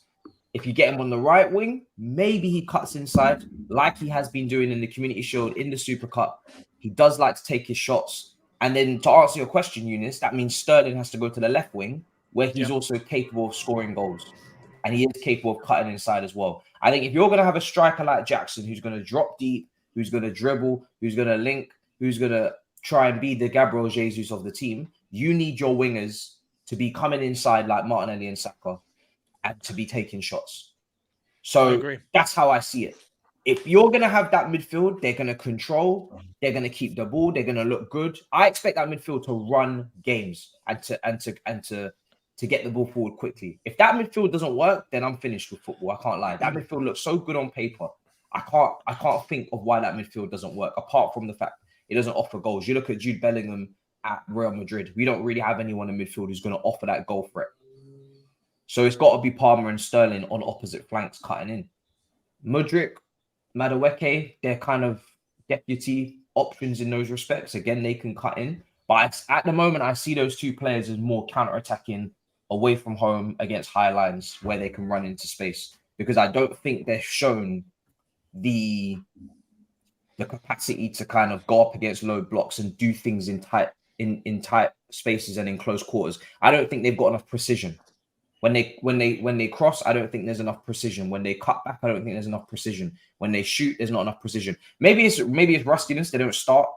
If you get him on the right wing, maybe he cuts inside like he has been doing in the Community Shield, in the Super Cup. He does like to take his shots. And then to answer your question, Younes, that means Sterling has to go to the left wing where he's also capable of scoring goals. And he is capable of cutting inside as well. I think if you're going to have a striker like Jackson who's going to drop deep, who's going to dribble, who's going to link, who's going to try and be the Gabriel Jesus of the team, you need your wingers to be coming inside like Martinelli and Saka and to be taking shots. So that's how I see it. If you're going to have that midfield, they're going to control, they're going to keep the ball, they're going to look good. I expect that midfield to run games and to get the ball forward quickly. If that midfield doesn't work, then I'm finished with football. I can't lie. That midfield looks so good on paper. I can't think of why that midfield doesn't work, apart from the fact it doesn't offer goals. You look at Jude Bellingham at Real Madrid. We don't really have anyone in midfield who's going to offer that goal threat. So it's got to be Palmer and Sterling on opposite flanks cutting in. Mudryk, Madueke, they're kind of deputy options in those respects. Again, they can cut in. But at the moment, I see those two players as more counter-attacking away from home against high lines where they can run into space. Because I don't think they're shown the capacity to kind of go up against low blocks and do things in tight spaces and in close quarters. I don't think they've got enough precision. When they cross, I don't think there's enough precision. When they cut back, I don't think there's enough precision. When they shoot, there's not enough precision. Maybe it's rustiness. They don't start.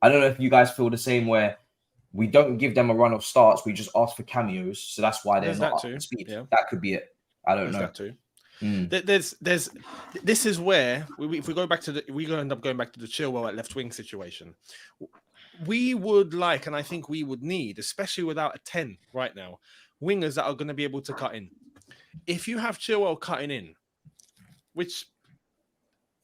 I don't know if you guys feel the same, where we don't give them a run of starts. We just ask for cameos, so that's why they're not up to speed. Yeah. That could be it. I don't know. That too. This is where if we go back to we're going to end up going back to the Chilwell at left wing situation. We would like, and I think we would need, especially without a 10 right now, wingers that are going to be able to cut in. If you have Chilwell cutting in, which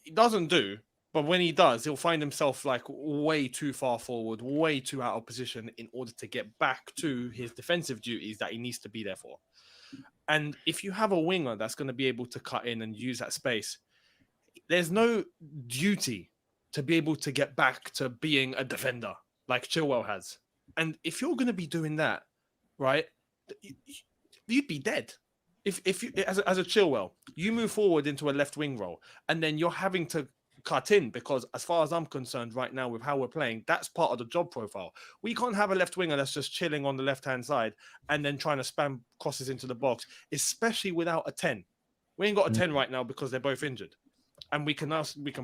he doesn't do, But when he does, he'll find himself like way too far forward, way too out of position in order to get back to his defensive duties that he needs to be there for. And if you have a winger that's going to be able to cut in and use that space, there's no duty to be able to get back to being a defender like Chilwell has. And if you're going to be doing that, right, you'd be dead. If you, as a Chilwell, you move forward into a left wing role, and then you're having to cut in, because as far as I'm concerned right now with how we're playing, that's part of the job profile. We can't have a left winger that's just chilling on the left-hand side and then trying to spam crosses into the box, especially without a 10. We ain't got a 10 right now because they're both injured. And we can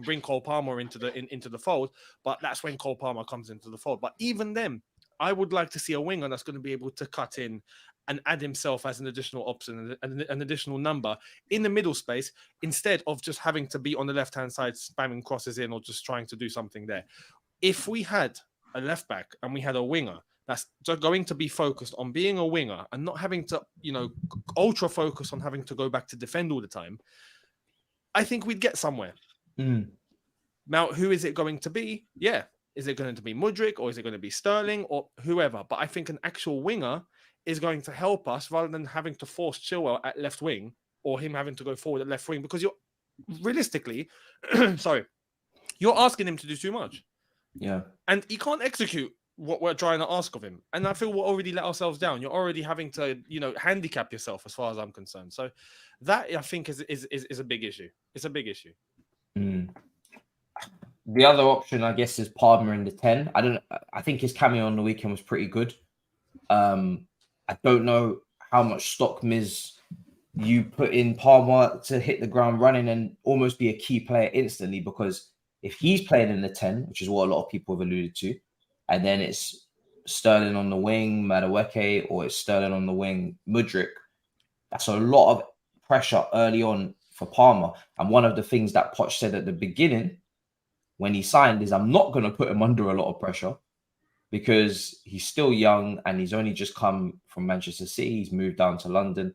bring Cole Palmer into the fold, but that's when Cole Palmer comes into the fold. But even then, I would like to see a winger that's going to be able to cut in and add himself as an additional option, an additional number in the middle space, instead of just having to be on the left-hand side spamming crosses in or just trying to do something there. If we had a left back and we had a winger that's going to be focused on being a winger and not having to, ultra focus on having to go back to defend all the time, I think we'd get somewhere. Now, who is it going to be? Yeah. Is it going to be Mudryk, or is it going to be Sterling, or whoever? But I think an actual winger is going to help us rather than having to force Chilwell at left wing or him having to go forward at left wing, because you're realistically, you're asking him to do too much. Yeah. And he can't execute what we're trying to ask of him. And I feel we're already let ourselves down. You're already having to, handicap yourself as far as I'm concerned. So that, I think, is a big issue. It's a big issue. The other option, I guess, is Palmer in the 10. I think his cameo on the weekend was pretty good. I don't know how much stock you put in Palmer to hit the ground running and almost be a key player instantly, because if he's playing in the 10, which is what a lot of people have alluded to, and then it's Sterling on the wing, Madueke, or it's Sterling on the wing, Mudryk, that's a lot of pressure early on for Palmer. And one of the things that Poch said at the beginning when he signed is, I'm not going to put him under a lot of pressure, because he's still young and he's only just come from Manchester City. He's moved down to London.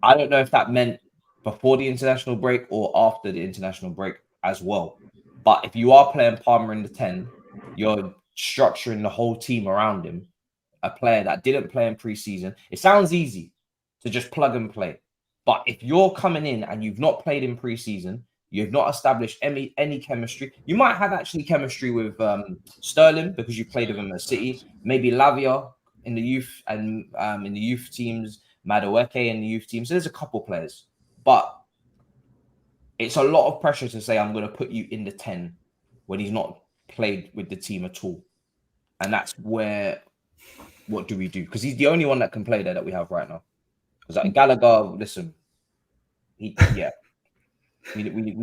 I don't know if that meant before the international break or after the international break as well. But if you are playing Palmer in the 10, you're structuring the whole team around him, a player that didn't play in pre-season. It sounds easy to just plug and play. But if you're coming in and you've not played in pre-season, you've not established any chemistry. You might have actually chemistry with Sterling because you played with him at City. Maybe Lavia in the youth and in the youth teams, Madueke in the youth teams. So there's a couple players, but it's a lot of pressure to say I'm going to put you in the 10 when he's not played with the team at all. And that's where, what do we do? Because he's the only one that can play there that we have right now. Because like Gallagher, listen, we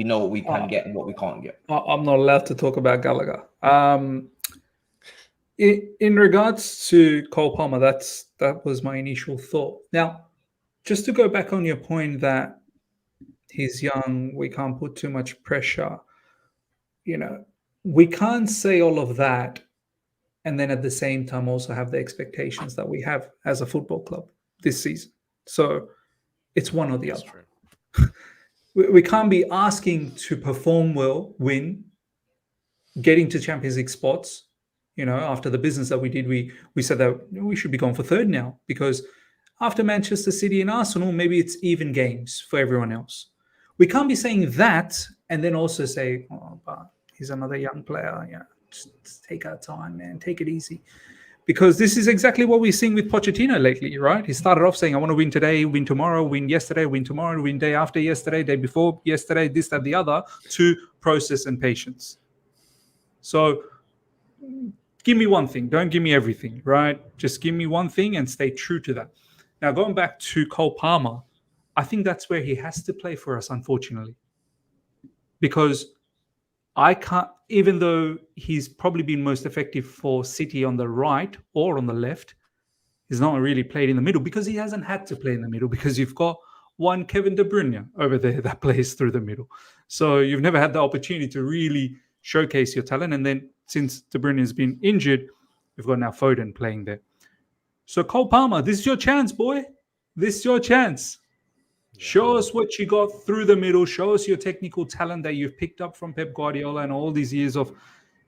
know what we can get and what we can't get. I'm not allowed to talk about Gallagher. In regards to Cole Palmer, that was my initial thought. Now, just to go back on your point that he's young, we can't put too much pressure. We can't say all of that and then at the same time also have the expectations that we have as a football club this season. So it's one or the other. True. We can't be asking to perform well, win, getting to Champions League spots. After the business that we did, we said that we should be going for third now, because after Manchester City and Arsenal, maybe it's even games for everyone else. We can't be saying that and then also say, oh, but he's another young player. Yeah, just take our time, man. Take it easy. Because this is exactly what we're seeing with Pochettino lately, right? He started off saying, I want to win today, win tomorrow, win yesterday, win tomorrow, win day after yesterday, day before yesterday, this, that, the other, to process and patience. So give me one thing. Don't give me everything, right? Just give me one thing and stay true to that. Now, going back to Cole Palmer, I think that's where he has to play for us, unfortunately. Because I can't, even though he's probably been most effective for City on the right or on the left, he's not really played in the middle because he hasn't had to play in the middle, because you've got one Kevin De Bruyne over there that plays through the middle. So you've never had the opportunity to really showcase your talent. And then since De Bruyne has been injured, we've got now Foden playing there. So Cole Palmer, this is your chance, boy. This is your chance. Show us what you got through the middle. Show us your technical talent that you've picked up from Pep Guardiola and all these years of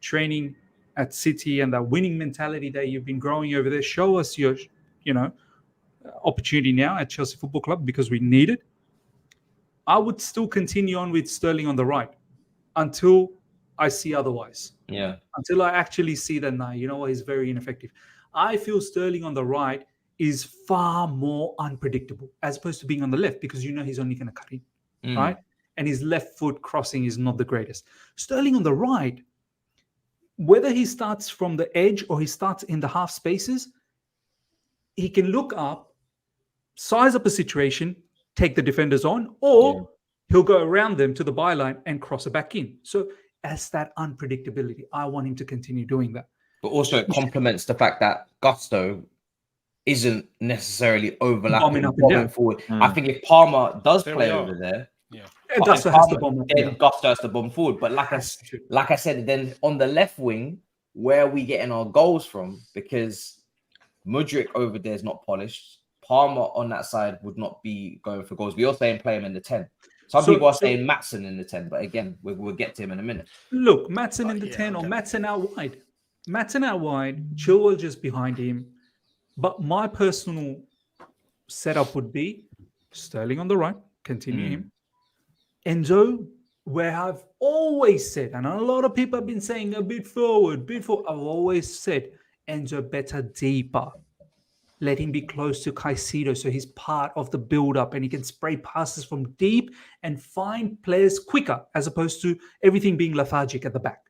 training at City and that winning mentality that you've been growing over there. Show us your, opportunity now at Chelsea Football Club because we need it. I would still continue on with Sterling on the right until I see otherwise. Yeah. Until I actually see that, nah, you know what, he's very ineffective. I feel Sterling on the right is far more unpredictable as opposed to being on the left because he's only going to cut in, right? And his left foot crossing is not the greatest. Sterling on the right, whether he starts from the edge or he starts in the half spaces, he can look up, size up a situation, take the defenders on, or he'll go around them to the byline and cross it back in. So as that unpredictability, I want him to continue doing that. But also it complements the fact that Gusto isn't necessarily overlapping bombing forward. I think if Palmer does play over there, Gusto has to bomb up, then Gusto has to bomb forward. But like I said, then on the left wing, where are we getting our goals from? Because Mudryk over there is not polished. Palmer on that side would not be going for goals. We're saying play him in the 10. Some people are saying Maatsen in the 10, but again, we'll get to him in a minute. Look, Maatsen in the 10 or Maatsen out wide. Maatsen out wide, Chilwell just behind him. But my personal setup would be Sterling on the right, continue him. Enzo, where I've always said, and a lot of people have been saying a bit forward. I've always said Enzo better deeper. Let him be close to Caicedo so he's part of the build-up and he can spray passes from deep and find players quicker as opposed to everything being lethargic at the back.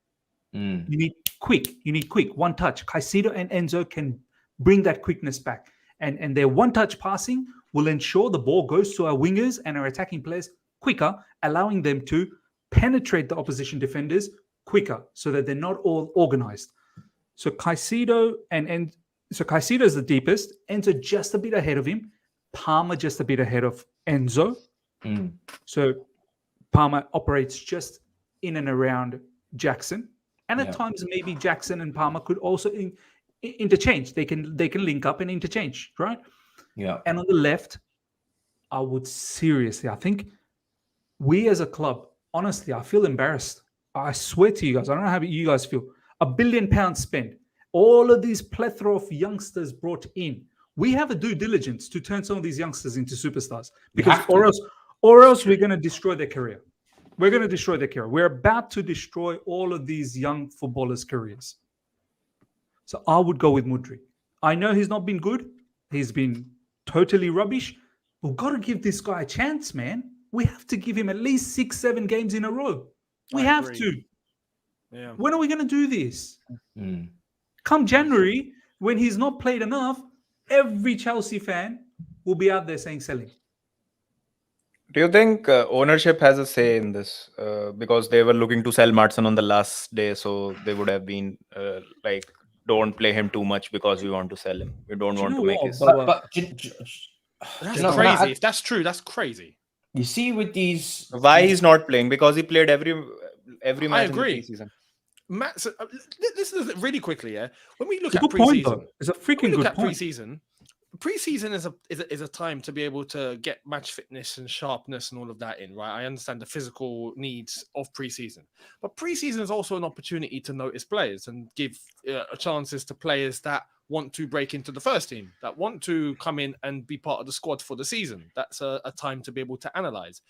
You need quick. One touch. Caicedo and Enzo can bring that quickness back. And their one-touch passing will ensure the ball goes to our wingers and our attacking players quicker, allowing them to penetrate the opposition defenders quicker so that they're not all organized. So Caicedo so Caicedo is the deepest. Enzo just a bit ahead of him. Palmer just a bit ahead of Enzo. So Palmer operates just in and around Jackson. And at times, maybe Jackson and Palmer could also interchange. They can link up and interchange, right? Yeah. And on the left, I would seriously, I think we as a club, honestly, I feel embarrassed. I swear to you guys, I don't know how you guys feel. £1 billion spent. All of these plethora of youngsters brought in. We have a due diligence to turn some of these youngsters into superstars because or else we're going to destroy their career. We're going to destroy their career. We're about to destroy all of these young footballers' careers. So I would go with Mudryk. I know he's not been good. He's been totally rubbish. We've got to give this guy a chance, man. We have to give him at least 6-7 games in a row. We have to. Yeah. When are we going to do this? Come January, when he's not played enough, every Chelsea fan will be out there saying sell him. Do you think ownership has a say in this? Because they were looking to sell Maatsen on the last day, so they would have been like, don't play him too much because we want to sell him. We don't want to make his... That's crazy. If that's true, that's crazy. You see with these... Why he's not playing? Because he played every match I agree. in the season. Matt, so, this is really quickly, yeah. When we look at preseason, it's a freaking good point. Preseason is a time to be able to get match fitness and sharpness and all of that in, right? I understand the physical needs of preseason, but preseason is also an opportunity to notice players and give chances to players that want to break into the first team, that want to come in and be part of the squad for the season. That's a time to be able to analyze.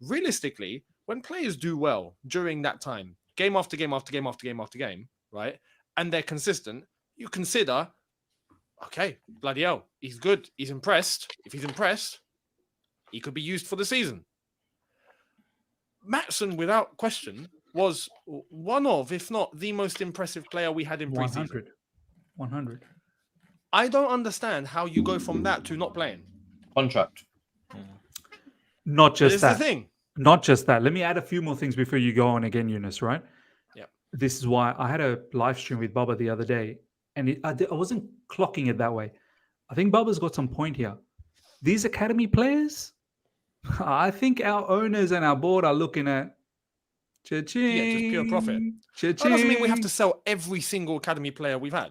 Realistically, when players do well during that time, game after game after game after game after game, right? And they're consistent, you consider, okay, bloody hell, he's good, he's impressed. If he's impressed, he could be used for the season. Maatsen, without question, was one of, if not the most impressive player we had in preseason. 100. I don't understand how you go from that to not playing. Contract. Not just that. That's the thing. Not just that. Let me add a few more things before you go on again, Younes, right? Yeah. This is why I had a live stream with Baba the other day, and I wasn't clocking it that way. I think Baba's got some point here. These academy players, I think our owners and our board are looking at cha-ching. Yeah, just pure profit. Cha-ching. That doesn't mean we have to sell every single academy player we've had.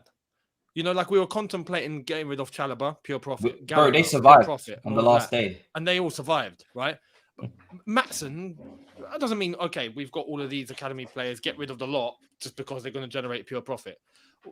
You know, like we were contemplating getting rid of Chalobah, pure profit. Bro, Gallagher, they pure survived profit, on and the all of last that. day. And they all survived, right? But Maatsen, that doesn't mean, okay, we've got all of these academy players, get rid of the lot just because they're going to generate pure profit.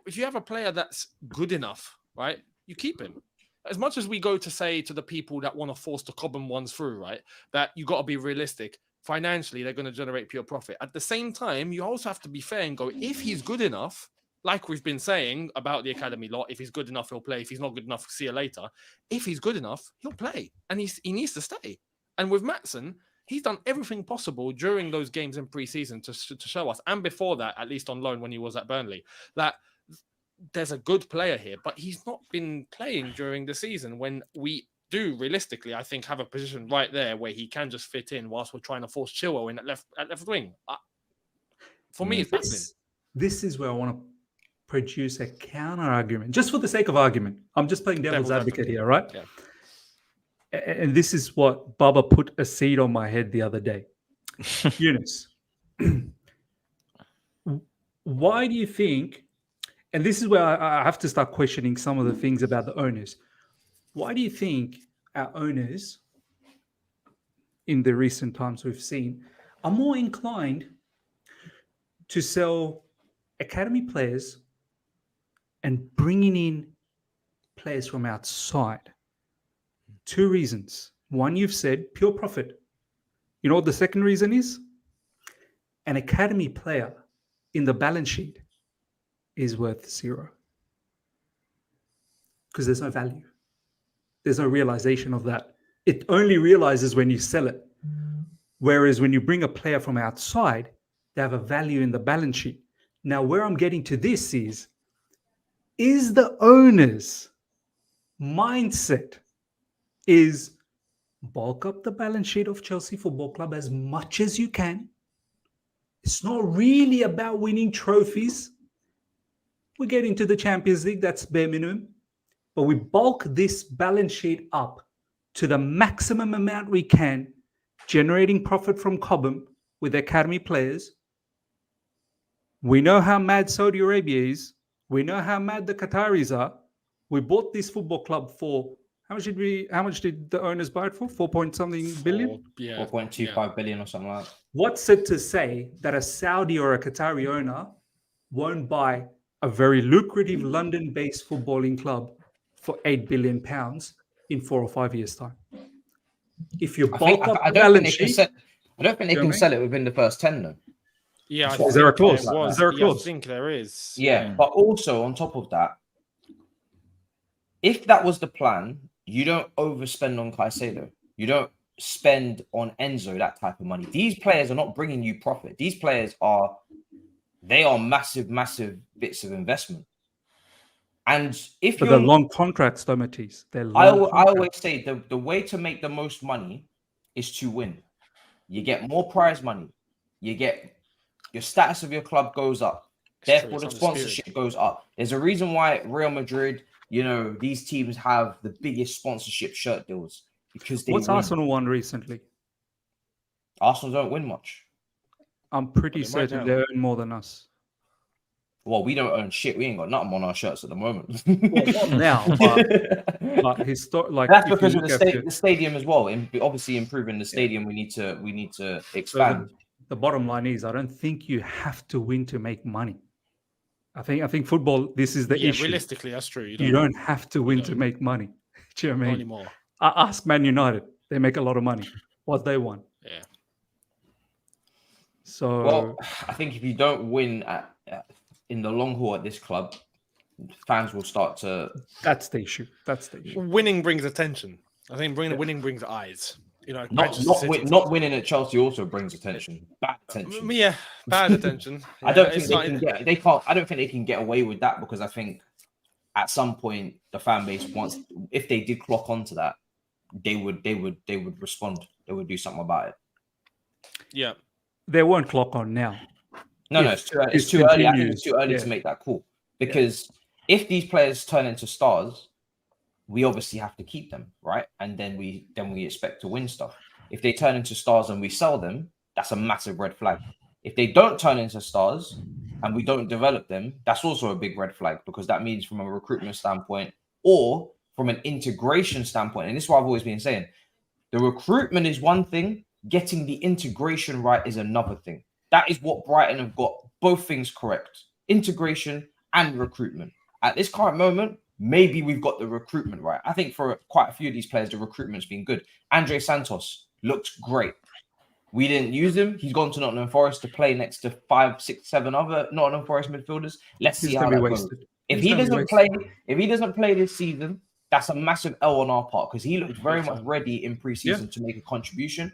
If you have a player that's good enough, right, you keep him. As much as we go to say to the people that want to force the Cobham ones through, right, that you got to be realistic. Financially, they're going to generate pure profit. At the same time, you also have to be fair and go, if he's good enough, like we've been saying about the academy lot, if he's good enough, he'll play. If he's not good enough, see you later. If he's good enough, he'll play. And he needs to stay. And with Maatsen, he's done everything possible during those games in pre-season to show us, and before that, at least on loan when he was at Burnley, that there's a good player here, but he's not been playing during the season when we do realistically, I think, have a position right there where he can just fit in whilst we're trying to force Chilwell in at left wing. For me, it's happening. This is where I want to produce a counter argument, just for the sake of argument. I'm just playing devil's advocate here, right? Yeah. And this is what Baba put a seed on my head the other day. Younes, why do you think, and this is where I have to start questioning some of the things about the owners. Why do you think our owners, in the recent times we've seen, are more inclined to sell academy players and bringing in players from outside? Two reasons. One, you've said pure profit. You know what the second reason is? An academy player in the balance sheet is worth zero because there's no value. There's no realization of that. It only realizes when you sell it. Whereas when you bring a player from outside, they have a value in the balance sheet. Now, where I'm getting to this is the owner's mindset is bulk up the balance sheet of Chelsea Football Club as much as you can. It's not really about winning trophies. We get into the Champions League, that's bare minimum. But we bulk this balance sheet up to the maximum amount we can, generating profit from Cobham with academy players. We know how mad Saudi Arabia is. We know how mad the Qataris are. We bought this football club for, how much did the owners buy it for? 4-point-something billion? 4.25 billion or something like that. What's it to say that a Saudi or a Qatari owner won't buy a very lucrative London-based footballing club for £8 billion in 4 or 5 years' time? If you bulk up the balance sheet, I don't think they can sell it within the first 10 though. Yeah, is there a clause? Is there a clause? I think there is. Yeah, but also on top of that, if that was the plan, you don't overspend on Caicedo. You don't spend on Enzo that type of money. These players are not bringing you profit. These players are massive, massive bits of investment. And if they're long contracts, though, Matisse. I always say the way to make the most money is to win. You get more prize money. You get your status of your club goes up. Therefore, the sponsorship goes up. There's a reason why Real Madrid, these teams have the biggest sponsorship shirt deals because they What's win. Arsenal won recently? Arsenal don't win much. I'm pretty certain they earn more than us. Well, we don't own shit. We ain't got nothing on our shirts at the moment. Well, not now, but that's because of the stadium as well. And obviously, improving the stadium, we need to expand. So the bottom line is, I don't think you have to win to make money. I think football. This is the issue. Realistically, that's true. You don't have to win to make money. Do you know what I mean? Anymore. Ask Man United. They make a lot of money. What they want. Yeah. So, well, I think if you don't win in the long haul at this club, fans will start to. That's the issue. Winning brings attention. I think winning brings eyes. Not winning at Chelsea also brings attention. Bad attention. Yeah, bad attention. I don't think they can I don't think they can get away with that because I think at some point the fan base wants. If they did clock onto that, they would respond. They would do something about it. Yeah. They won't clock on now. No, it's too early. I think it's too early to make that call because if these players turn into stars, we obviously have to keep them, right? And then we expect to win stuff. If they turn into stars and we sell them, that's a massive red flag. If they don't turn into stars, and we don't develop them, that's also a big red flag, because that means from a recruitment standpoint or from an integration standpoint, and this is what I've always been saying, the recruitment is one thing, getting the integration right is another thing. That is what Brighton have got both things correct, integration and recruitment. At this current moment, maybe we've got the recruitment right. I think for quite a few of these players, the recruitment's been good. Andre Santos looked great. We didn't use him. He's gone to Nottingham Forest to play next to 5, 6, 7 other Nottingham Forest midfielders. Let's see how that goes. If he doesn't play this season, that's a massive L on our part, because he looked very much ready in pre-season to make a contribution.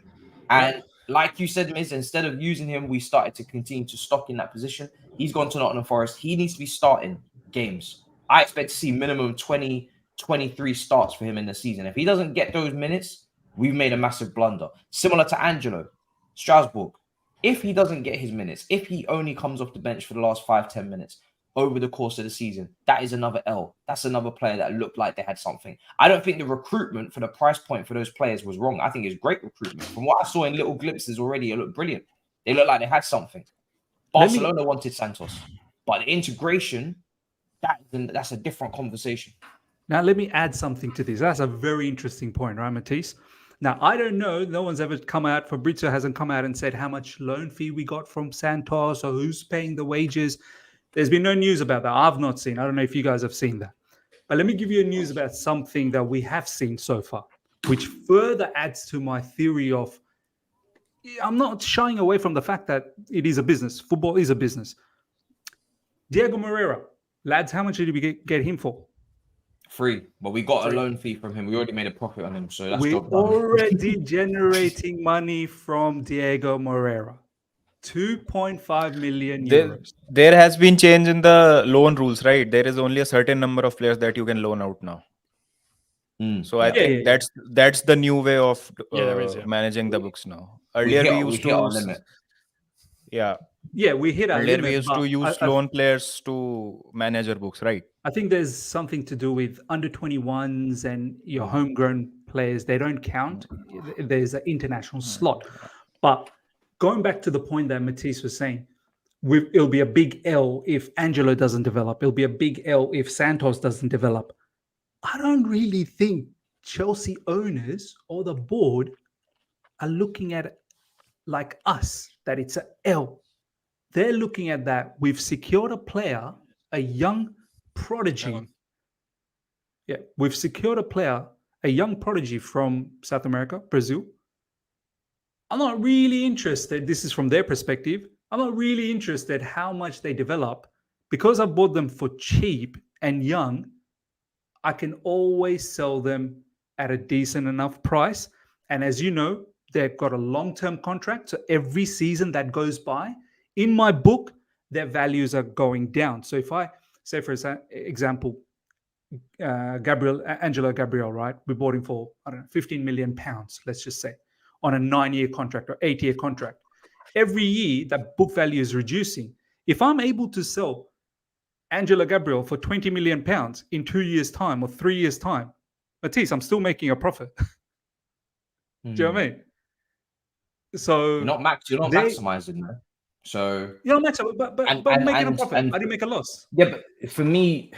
And like you said, Miz, instead of using him, we started to continue to stock in that position. He's gone to Nottingham Forest. He needs to be starting games. I expect to see minimum 20, 23 starts for him in the season. If he doesn't get those minutes, we've made a massive blunder. Similar to Angelo, Strasbourg. If he doesn't get his minutes, if he only comes off the bench for the last 5-10 minutes over the course of the season, that is another L. That's another player that looked like they had something. I don't think the recruitment for the price point for those players was wrong. I think it's great recruitment. From what I saw in little glimpses already, it looked brilliant. They looked like they had something. Barcelona wanted Santos, but the integration, that's a different conversation. Now, let me add something to this. That's a very interesting point, right, Matisse? Now, I don't know. No one's ever come out, Fabrizio hasn't come out and said how much loan fee we got from Santos or who's paying the wages. There's been no news about that. I've not seen. I don't know if you guys have seen that. But let me give you news about something that we have seen so far, which further adds to my theory of, I'm not shying away from the fact that it is a business. Football is a business. Diego Moreira, lads, how much did we get him for? Free, but we got a loan fee from him. We already made a profit on him, so that's we're already generating money from Diego Moreira. 2.5 million euros. There has been change in the loan rules, right? There is only a certain number of players that you can loan out now. So I think that's the new way of managing the books now. Earlier we used to our limit. We hit our Earlier limit. We used to use loan players to manage our books, right? I think there's something to do with under 21s and your homegrown players. They don't count. There's an international slot. But going back to the point that Matisse was saying, it'll be a big L if Angelo doesn't develop. It'll be a big L if Santos doesn't develop. I don't really think Chelsea owners or the board are looking at it like us, that it's an L. They're looking at that. We've secured a player, a young prodigy. We've secured a player, a young prodigy from South America, Brazil. I'm not really interested. This is from their perspective. I'm not really interested how much they develop. Because I bought them for cheap and young, I can always sell them at a decent enough price. And as you know, they've got a long-term contract. So every season that goes by, in my book, their values are going down. So if I say, for example, Angelo Gabriel, right? We bought him for, 15 million pounds, let's just say, on a 9-year contract or 8-year contract. Every year, that book value is reducing. If I'm able to sell Angelo Gabriel for 20 million pounds in 2 years' time or 3 years' time, Matisse, I'm still making a profit. Do you know what I mean? So you're not maximizing that. So you're not maximizing, but I'm making a profit. I didn't make a loss. Yeah, but for me,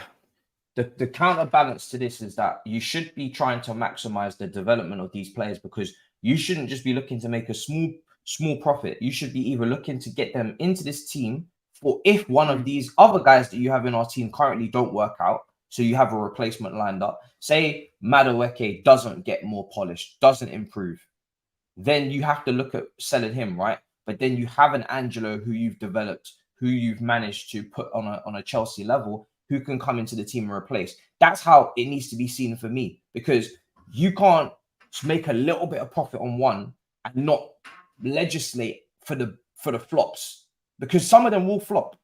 the counterbalance to this is that you should be trying to maximize the development of these players, because you shouldn't just be looking to make a small profit. You should be either looking to get them into this team, for if one of these other guys that you have in our team currently don't work out, so you have a replacement lined up. Say Madueke doesn't get more polished, doesn't improve, then you have to look at selling him, right? But then you have an Angelo who you've developed, who you've managed to put on a Chelsea level, who can come into the team and replace. That's how it needs to be seen for me, because you can't make a little bit of profit on one and not legislate for the flops, because some of them will flop.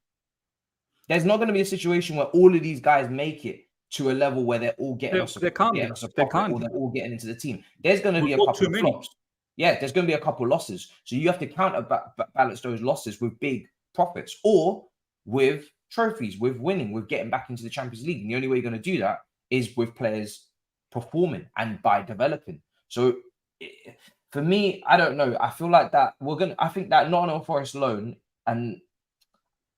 There's not going to be a situation where all of these guys make it to a level where they're all getting us a profit, or they're all getting into the team. There's going to be a couple of flops. Yeah, there's going to be a couple losses. So you have to counterbalance those losses with big profits, or with trophies, with winning, with getting back into the Champions League. And the only way you're going to do that is with players performing and by developing. So for me, I don't know. I feel like that I think that Nottingham Forest loan, and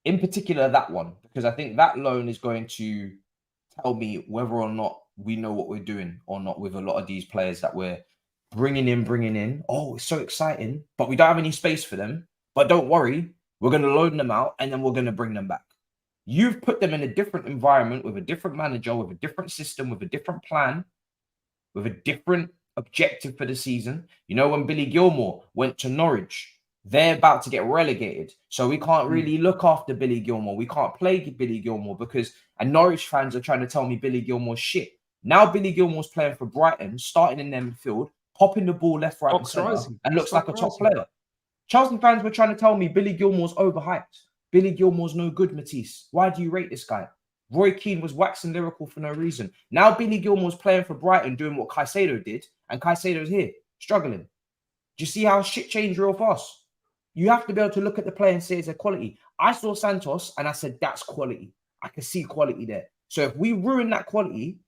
in particular that one, because I think that loan is going to tell me whether or not we know what we're doing or not with a lot of these players that we're bringing in. Oh, it's so exciting, but we don't have any space for them. But don't worry, we're going to loan them out and then we're going to bring them back. You've put them in a different environment with a different manager, with a different system, with a different plan, with a different objective for the season. You know, when Billy Gilmore went to Norwich, they're about to get relegated. So we can't really look after Billy Gilmore. We can't play Billy Gilmore because, and Norwich fans are trying to tell me Billy Gilmore's shit. Now Billy Gilmore's playing for Brighton, starting in their midfield, popping the ball left, right, and center, and looks like a top player. Chelsea fans were trying to tell me Billy Gilmore's overhyped. Billy Gilmore's no good, Matisse. Why do you rate this guy? Roy Keane was waxing lyrical for no reason. Now Billy Gilmore's playing for Brighton, doing what Caicedo did, and Caicedo's here, struggling. Do you see how shit changed real fast? You have to be able to look at the player and say it's a quality. I saw Santos and I said, that's quality. I can see quality there. So if we ruin that quality,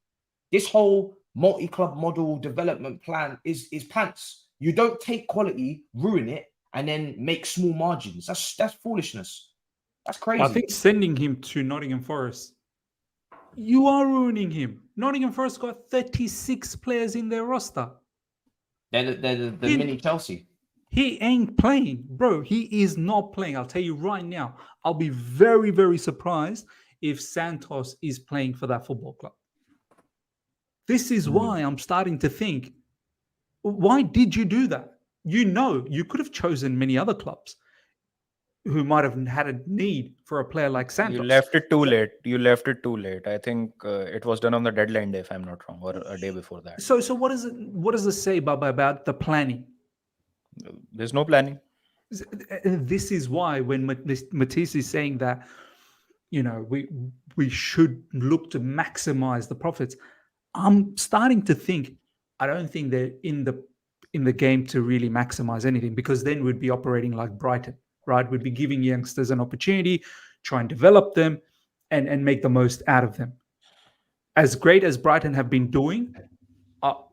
this whole multi-club model development plan is pants. You don't take quality, ruin it, and then make small margins. That's foolishness. That's crazy. I think sending him to Nottingham Forest, you are ruining him. Nottingham Forest got 36 players in their roster. They're the mini Chelsea. He ain't playing, bro. He is not playing. I'll tell you right now. I'll be very, very surprised if Santos is playing for that football club. This is why I'm starting to think, why did you do that? You know, you could have chosen many other clubs who might have had a need for a player like Santos. You left it too late. I think it was done on the deadline day, if I'm not wrong, or a day before that. So what does it say, Baba, about the planning? There's no planning. This is why when Matisse is saying that, you know, we should look to maximize the profits, I'm starting to think, I don't think they're in the game to really maximize anything, because then we'd be operating like Brighton. Right, we'd be giving youngsters an opportunity, try and develop them, and make the most out of them. As great as Brighton have been doing,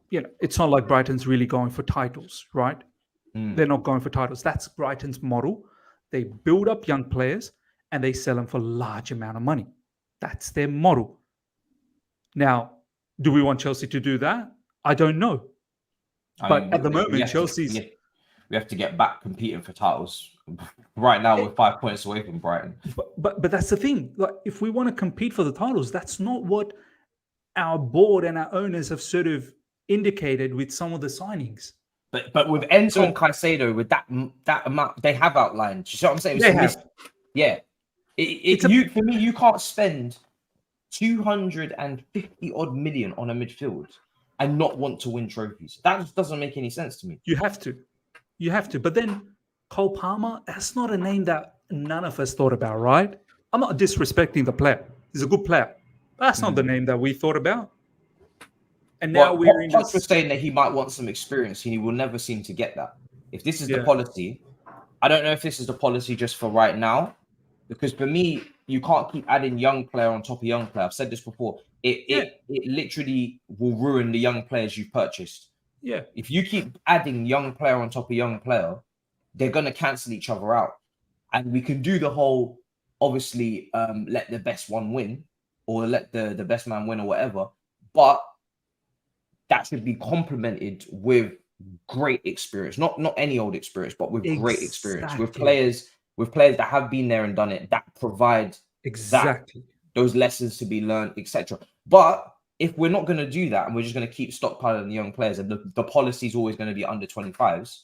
you know, it's not like Brighton's really going for titles, right? They're not going for titles. That's Brighton's model. They build up young players and they sell them for large amount of money. That's their model. Now, do we want Chelsea to do that? I don't know. But at the moment, Chelsea's... We have to get back competing for titles. Right now, we're 5 points away from Brighton. But that's the thing. Like, if we want to compete for the titles, that's not what our board and our owners have sort of indicated with some of the signings. But with Enzo and Caicedo, with that amount, they have outlined. You know what I'm saying? They have. Yeah. For me, you can't spend 250 odd million on a midfield and not want to win trophies. That just doesn't make any sense to me. You have to. But then Cole Palmer, that's not a name that none of us thought about, right? I'm not disrespecting the player. He's a good player. That's not the name that we thought about. And now we're in this... saying that he might want some experience. He will never seem to get that. If this is the policy, I don't know if this is the policy just for right now, because for me, you can't keep adding young player on top of young player. I've said this before. It literally will ruin the young players you've purchased. Yeah. If you keep adding young player on top of young player, they're going to cancel each other out. And we can do the whole, obviously, let the best one win, or let the best man win, or whatever. But that should be complemented with great experience. Not any old experience, but with great experience. With players that have been there and done it, that provide those lessons to be learned, etc. But if we're not going to do that and we're just going to keep stockpiling the young players, and the policy is always going to be under 25s,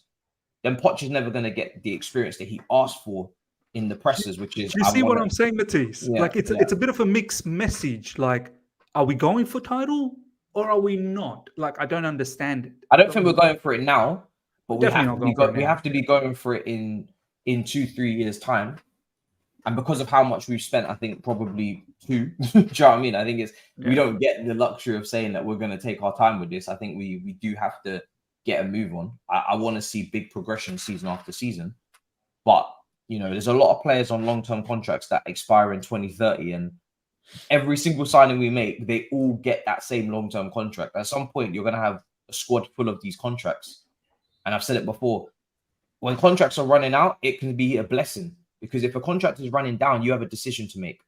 then Poch is never going to get the experience that he asked for in the presses, which is... Do you see what I'm saying, Matisse? Yeah, like, it's a bit of a mixed message. Like, are we going for title or are we not? Like, I don't understand it. I don't think we're going for it now, but we have to be going for it in 2-3 years' time. And because of how much we've spent, I think probably 2. Do you know what I mean? I think we don't get the luxury of saying that we're going to take our time with this. I think we do have to get a move on. I want to see big progression season after season. But, you know, there's a lot of players on long-term contracts that expire in 2030. And every single signing we make, they all get that same long-term contract. At some point, you're going to have a squad full of these contracts. And I've said it before, when contracts are running out, it can be a blessing, because if a contract is running down, you have a decision to make.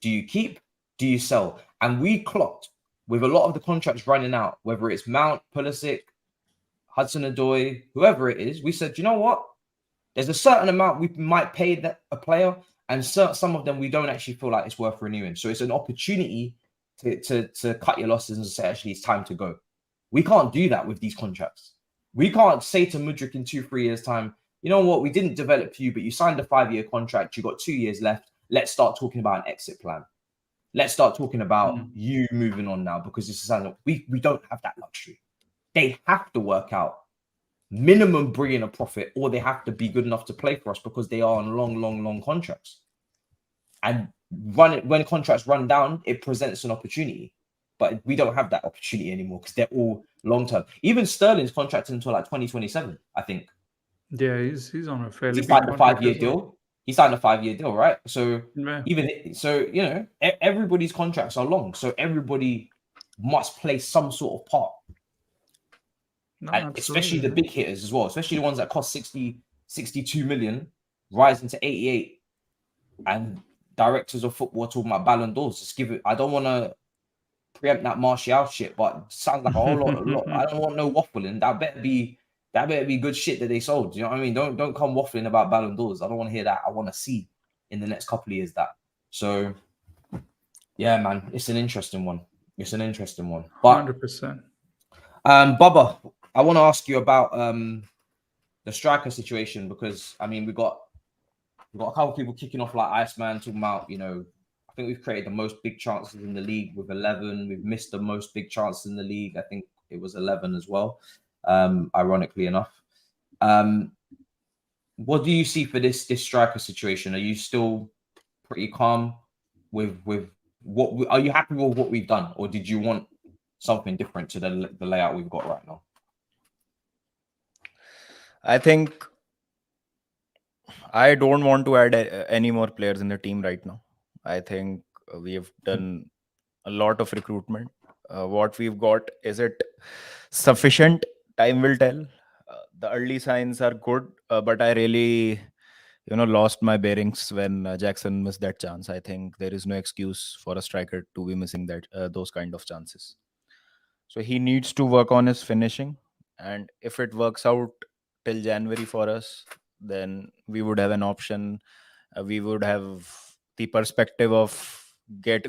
Do you keep? Do you sell? And we clocked with a lot of the contracts running out, whether it's Mount, Pulisic, Hudson-Odoi, whoever it is, we said, you know what? There's a certain amount we might pay a player, and some of them we don't actually feel like it's worth renewing. So it's an opportunity to cut your losses and say, actually, it's time to go. We can't do that with these contracts. We can't say to Mudryk in 2-3 years' time, you know what, we didn't develop you, but you signed a 5-year contract, you got 2 years left. Let's start talking about an exit plan. Let's start talking about you moving on now, because this is something we don't have that luxury. They have to work out minimum bringing a profit, or they have to be good enough to play for us, because they are on long contracts. And when contracts run down, it presents an opportunity. But we don't have that opportunity anymore because they're all long term. Even Sterling's contracted until like 2027, I think. Yeah, he's on a fairly He signed a 5-year deal. He signed a 5-year deal, right? So everybody's contracts are long. So everybody must play some sort of part. No, And especially the big hitters as well, especially the ones that cost 62 million, rising to 88. And directors of football talking about Ballon d'Ors. Just give it. I don't want to preempt that Martial shit, but sounds like a whole lot. I don't want no waffling. That better be good shit that they sold. You know what I mean? Don't come waffling about Ballon d'Ors. I don't want to hear that. I want to see in the next couple of years that. So yeah, man, it's an interesting one. But 100%. Bubba, I want to ask you about the striker situation, because I mean we've got a couple of people kicking off like Iceman talking about, you know, I think we've created the most big chances in the league with 11. We've missed the most big chances in the league. I think it was 11 as well, ironically enough. What do you see for this striker situation? Are you still pretty calm with what? Are you happy with what we've done, or did you want something different to the layout we've got right now? I think I don't want to add any more players in the team right now. I think we have done a lot of recruitment. What we've got, is it sufficient? Time will tell. The early signs are good, but I really, lost my bearings when Jackson missed that chance. I think there is no excuse for a striker to be missing those kind of chances. So he needs to work on his finishing, and if it works out till January for us, then we would have an option. We would have the perspective of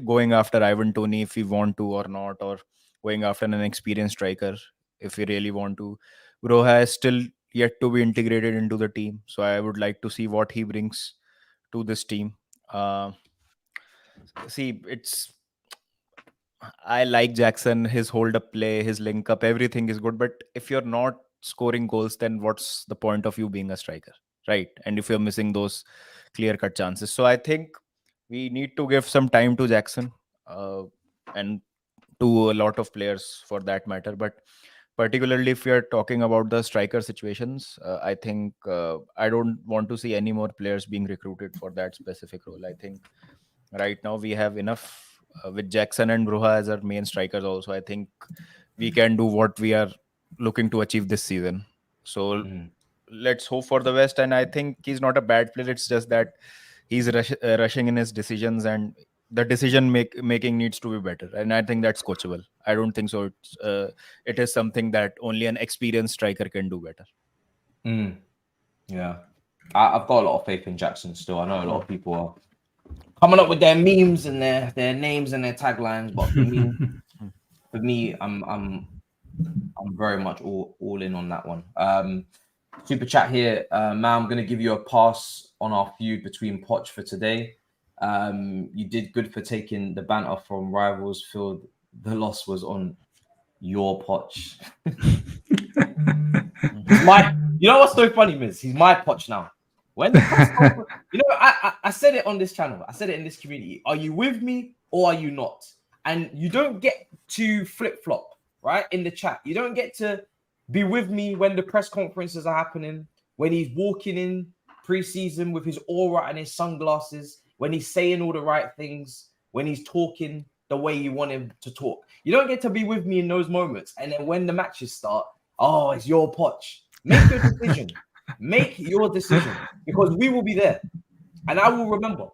going after Ivan Toney if we want to or not, or going after an experienced striker if we really want to. Broha is still yet to be integrated into the team, so I would like to see what he brings to this team. I like Jackson, his hold up play, his link up, everything is good. But if you're not scoring goals, then what's the point of you being a striker, right? And if you're missing those clear cut chances. So I think we need to give some time to Jackson and to a lot of players for that matter. But particularly if we are talking about the striker situations, I think I don't want to see any more players being recruited for that specific role. I think right now we have enough with Jackson and Broha as our main strikers also. I think we can do what we are looking to achieve this season. So let's hope for the best. And I think he's not a bad player. It's just that he's rushing in his decisions, and the decision making needs to be better. And I think that's coachable. I don't think so. It is something that only an experienced striker can do better. Yeah. I've got a lot of faith in Jackson still. I know a lot of people are coming up with their memes and their names and their taglines, but for me, I'm very much all in on that one. Super chat here, man. I'm gonna give you a pass on our feud between Poch for today. You did good for taking the banter from rivals. Phil, the loss was on your Poch. You know what's so funny, Miz? He's my Poch now. When the I said it on this channel, I said it in this community. Are you with me or are you not? And you don't get to flip flop, right? In the chat, you don't get to be with me when the press conferences are happening, when he's walking in pre-season with his aura and his sunglasses, when he's saying all the right things, when he's talking the way you want him to talk. You don't get to be with me in those moments. And then when the matches start, oh, it's your Poch. Make your decision. Make your decision, because we will be there. and I will remember.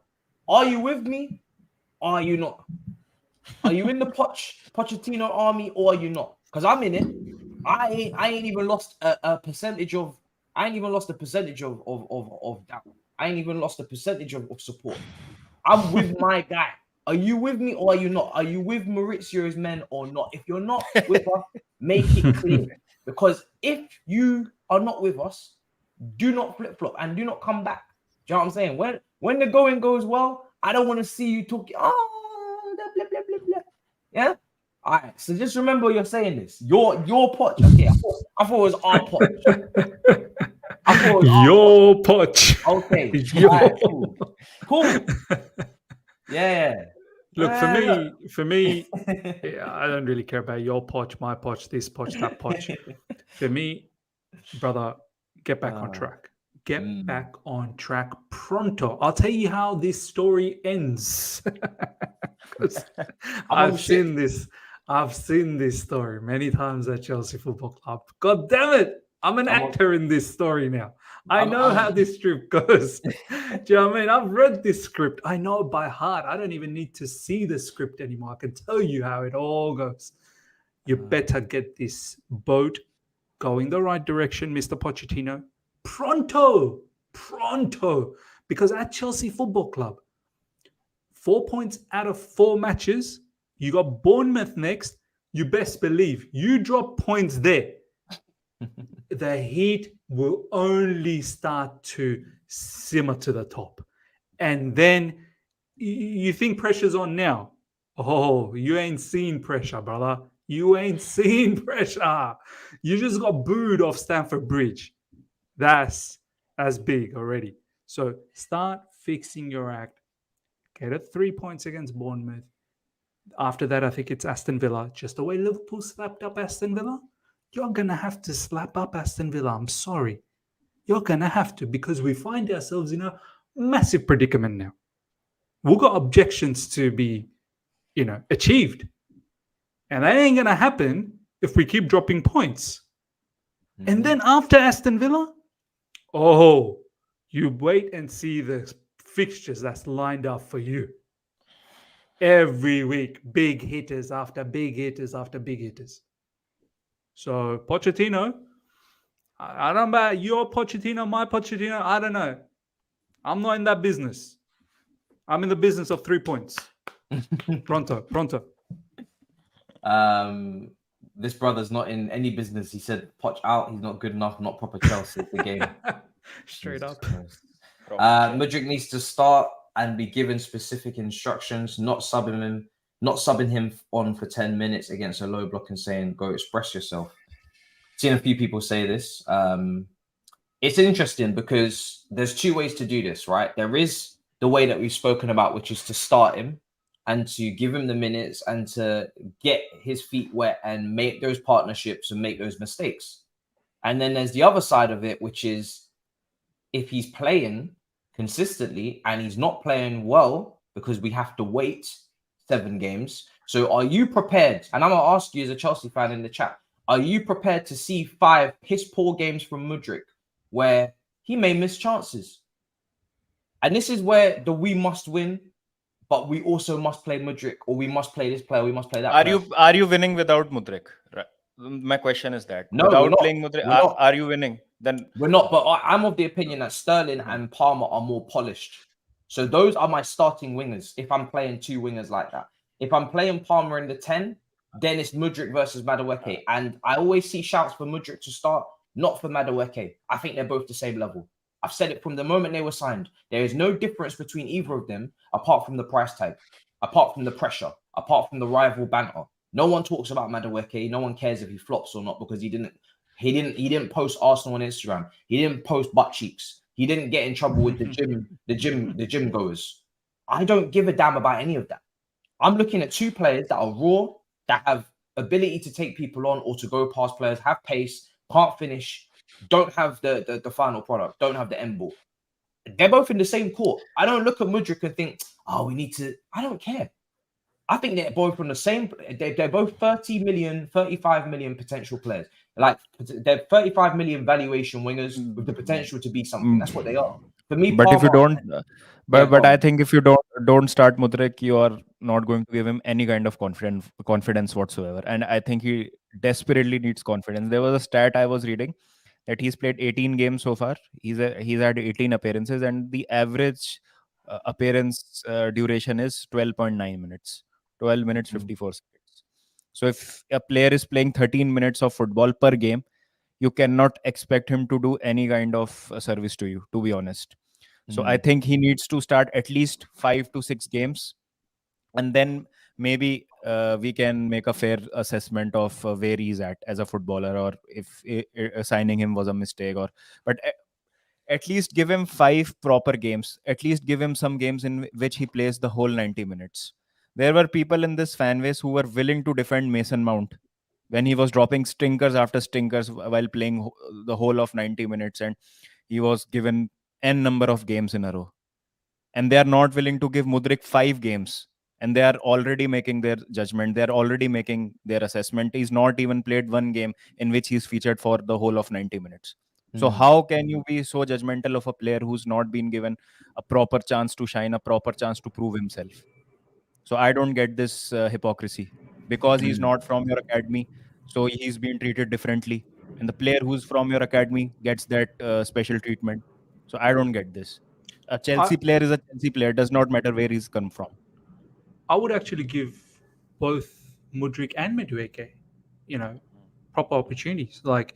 Are you with me? Or are you not? Are you in the Pochettino army or are you not? Because I'm in it. I ain't even lost a percentage of. I ain't even lost a percentage of doubt. I ain't even lost a percentage of support. I'm with my guy. Are you with me or are you not? Are you with Maurizio's men or not? If you're not with us, make it clear. Because if you are not with us, do not flip-flop and do not come back. Do you know what I'm saying? When the going goes well, I don't want to see you talking. Oh, blah, blah, blah, blah, blah. Yeah. All right. So just remember you're saying this. Your Poch. Okay. I thought it was our Poch. I thought it was our Your Poch. Okay. Your... All right, cool. Yeah. Look, for me, yeah, I don't really care about your Poch, my Poch, this Poch, that Poch. For me, brother, get back on track. Get back on track pronto. I'll tell you how this story ends. I've seen this story many times at Chelsea Football Club. God damn it. I'm an actor in this story now. I know how this script goes. Do you know what I mean? I've read this script. I know it by heart. I don't even need to see the script anymore. I can tell you how it all goes. You better get this boat going the right direction, Mr. Pochettino. Pronto. Because at Chelsea Football Club, 4 points out of 4 matches, you got Bournemouth next. You best believe you drop points there. The heat will only start to simmer to the top. And then you think pressure's on now. Oh, you ain't seen pressure, brother. You ain't seen pressure. You just got booed off Stamford Bridge. That's big already. So start fixing your act. Get a 3 points against Bournemouth. After that, I think it's Aston Villa. Just the way Liverpool slapped up Aston Villa, you're going to have to slap up Aston Villa. I'm sorry. You're going to have to, because we find ourselves in a massive predicament now. We've got objections to be, achieved. And that ain't going to happen if we keep dropping points. Mm-hmm. And then after Aston Villa, you wait and see the fixtures that's lined up for you. Every week, big hitters after big hitters after big hitters. So Pochettino, I don't know about your Pochettino, my Pochettino, I don't know. I'm not in that business. I'm in the business of 3 points. Pronto. This brother's not in any business. He said, Poch out, he's not good enough, not proper Chelsea the game. Straight up. Mudryk needs to start and be given specific instructions, not subbing him on for 10 minutes against a low block and saying, go express yourself. Seen a few people say this. It's interesting because there's 2 ways to do this, right? There is the way that we've spoken about, which is to start him and to give him the minutes and to get his feet wet and make those partnerships and make those mistakes. And then there's the other side of it, which is if he's playing consistently and he's not playing well because we have to wait 7 games. So are you prepared? And I'm going to ask you as a Chelsea fan in the chat, are you prepared to see 5 piss-poor games from Mudryk where he may miss chances? And this is where we must win, but we also must play Mudryk, or we must play this player, we must play that player. Are you winning without Mudryk? Right. My question is that. No, without playing Mudryk, are you winning? Then we're not, but I'm of the opinion that Sterling and Palmer are more polished. So those are my starting wingers if I'm playing 2 wingers like that. If I'm playing Palmer in the 10, then it's Mudryk versus Madueke. And I always see shouts for Mudryk to start, not for Madueke. I think they're both the same level. I've said it from the moment they were signed. There is no difference between either of them apart from the price tag, apart from the pressure, apart from the rival banter. No one talks about Madueke. No one cares if he flops or not because he didn't post Arsenal on Instagram. He didn't post butt cheeks. He didn't get in trouble with the gym goers. I don't give a damn about any of that. I'm looking at 2 players that are raw, that have ability to take people on or to go past players, have pace, can't finish, don't have the final product, don't have the end ball. They're both in the same court. I don't look at Mudryk and think, we need to. I don't care. I think they're both from the same. They're both 30 million, 35 million potential players. Like they're 35 million valuation wingers with the potential to be something. That's what they are. For me, But if you Palmer, don't, yeah, but go I on. think if you don't start Mudrik, you are not going to give him any kind of confidence whatsoever. And I think he desperately needs confidence. There was a stat I was reading that he's played 18 games so far. He's had 18 appearances, and the average appearance duration is 12.9 minutes, 12 minutes 54 seconds. So if a player is playing 13 minutes of football per game, you cannot expect him to do any kind of service to you, to be honest. So I think he needs to start at least 5 to 6 games, and then maybe we can make a fair assessment of where he's at as a footballer, or if signing him was a mistake. Or but at least give him 5 proper games. At least give him some games in which he plays the whole 90 minutes. There were people in this fan base who were willing to defend Mason Mount when he was dropping stinkers after stinkers while playing the whole of 90 minutes, and he was given n number of games in a row. And they are not willing to give Mudrik 5 games, and they are already making their judgment. They are already making their assessment. He's not even played one game in which he's featured for the whole of 90 minutes. So how can you be so judgmental of a player who's not been given a proper chance to shine, a proper chance to prove himself? So I don't get this hypocrisy. Because he's not from your academy, so he's being treated differently, and the player who's from your academy gets that special treatment. So I don't get this. A I, Chelsea player is a Chelsea player. Does not matter where he's come from. I would actually give both Mudrik and Madueke, proper opportunities. Like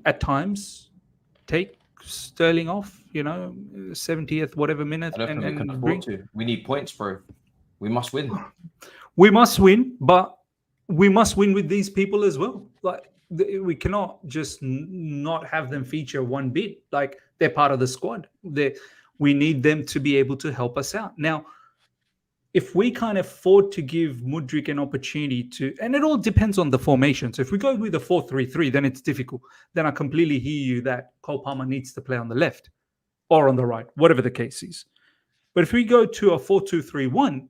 at times, take Sterling off, 70th whatever minute, I don't think we can and afford to. We need points, bro. We must win. We must win, but we must win with these people as well. Like we cannot just not have them feature one bit. Like they're part of the squad. We need them to be able to help us out. Now, if we can't afford to give Mudrik an opportunity to, and it all depends on the formation. So if we go with a 4-3-3, then it's difficult. Then I completely hear you that Cole Palmer needs to play on the left or on the right, whatever the case is. But if we go to a 4-2-3-1,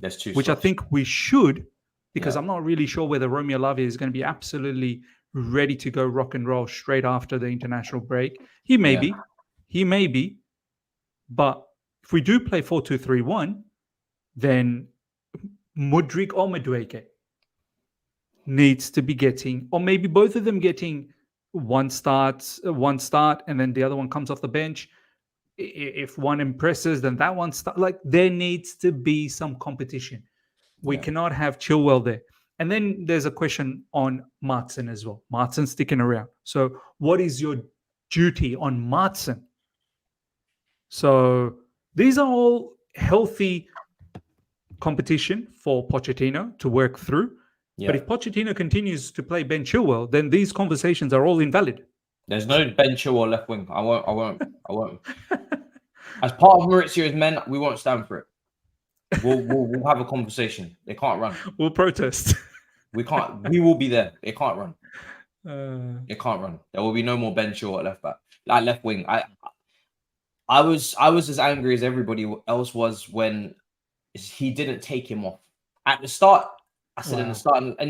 that's two which slots. I think we should, because I'm not really sure whether Romeo Lavia is going to be absolutely ready to go rock and roll straight after the international break. He may be, but if we do play 4-2-3-1, then Mudrik or Madueke needs to be getting, or maybe both of them getting one start, and then the other one comes off the bench. If one impresses, then that one start. Like there needs to be some competition. We cannot have Chilwell there. And then there's a question on Martson as well. Martson sticking around. So what is your duty on Martson? So these are all healthy competition for Pochettino to work through. Yeah. But if Pochettino continues to play Ben Chilwell, then these conversations are all invalid. There's no Ben Chilwell left wing. I won't. As part of Maurizio's men, we won't stand for it. We'll have a conversation. They can't run. We'll protest. We can't. We will be there. They can't run. They can't run. There will be no more Ben Chilwell at left back, like left wing. I was as angry as everybody else was when he didn't take him off at the start. I said in